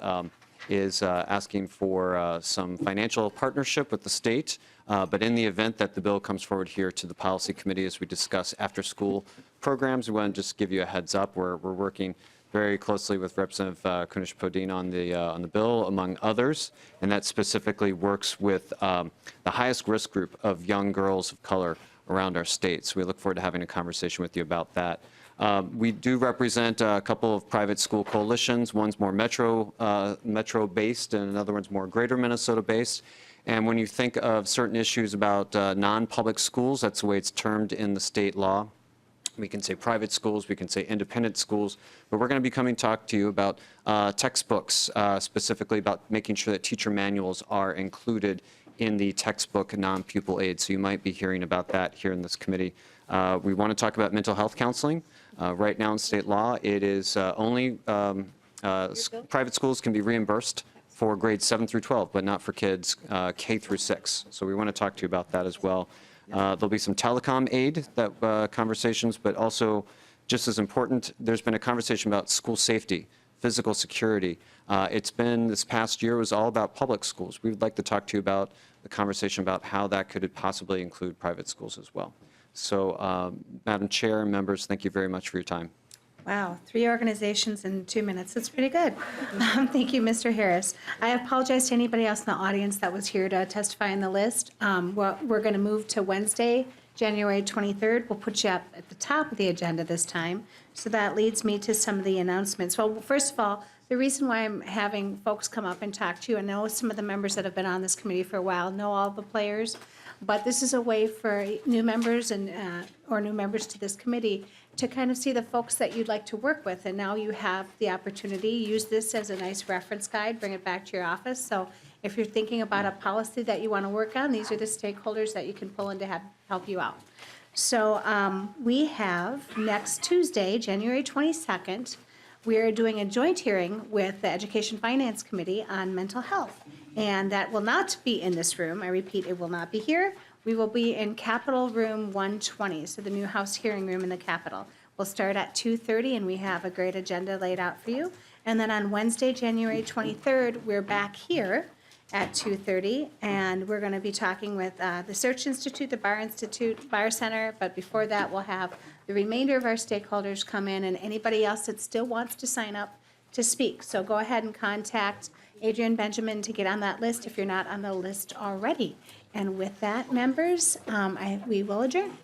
is asking for some financial partnership with the state. But in the event that the bill comes forward here to the policy committee as we discuss after-school programs, we want to just give you a heads up. We're working very closely with Representative Kunish-Podine on the bill, among others, and that specifically works with the highest risk group of young girls of color around our state. So we look forward to having a conversation with you about that. We do represent a couple of private school coalitions. One's more metro-based, and another one's more greater Minnesota-based. And when you think of certain issues about non-public schools, that's the way it's termed in the state law. We can say private schools, we can say independent schools, but we're going to be coming to talk to you about textbooks, specifically about making sure that teacher manuals are included in the textbook non-pupil aid. So you might be hearing about that here in this committee. We want to talk about mental health counseling. Right now in state law, it is only private schools can be reimbursed for grades 7 through 12, but not for kids K through 6. So we want to talk to you about that as well. There'll be some telecom aid conversations, but also just as important, there's been a conversation about school safety, physical security. It's been, this past year was all about public schools. We would like to talk to you about the conversation about how that could possibly include private schools as well. So, Madam Chair and members, thank you very much for your time. Wow, 3 organizations in 2 minutes. That's pretty good. Thank you, Mr. Harris. I apologize to anybody else in the audience that was here to testify on the list. We're going to move to Wednesday, January 23rd. We'll put you up at the top of the agenda this time. So that leads me to some of the announcements. Well, first of all, the reason why I'm having folks come up and talk to you, I know some of the members that have been on this committee for a while know all the players, but this is a way for new members and or new members to this committee to kind of see the folks that you'd like to work with. And now you have the opportunity. Use this as a nice reference guide. Bring it back to your office. So if you're thinking about a policy that you want to work on, these are the stakeholders that you can pull in to help you out. So we have next Tuesday, January 22nd, we're doing a joint hearing with the Education Finance Committee on mental health. And that will not be in this room. I repeat, it will not be here. We will be in Capitol Room 120, so the new House hearing room in the Capitol. We'll start at 2:30, and we have a great agenda laid out for you. And then on Wednesday, January 23rd, we're back here at 2:30, and we're going to be talking with the Search Institute, the Bar Institute, Bar Center. But before that, we'll have the remainder of our stakeholders come in, and anybody else that still wants to sign up to speak. So go ahead and contact Adrian Benjamin to get on that list if you're not on the list already. And with that, members, we will adjourn.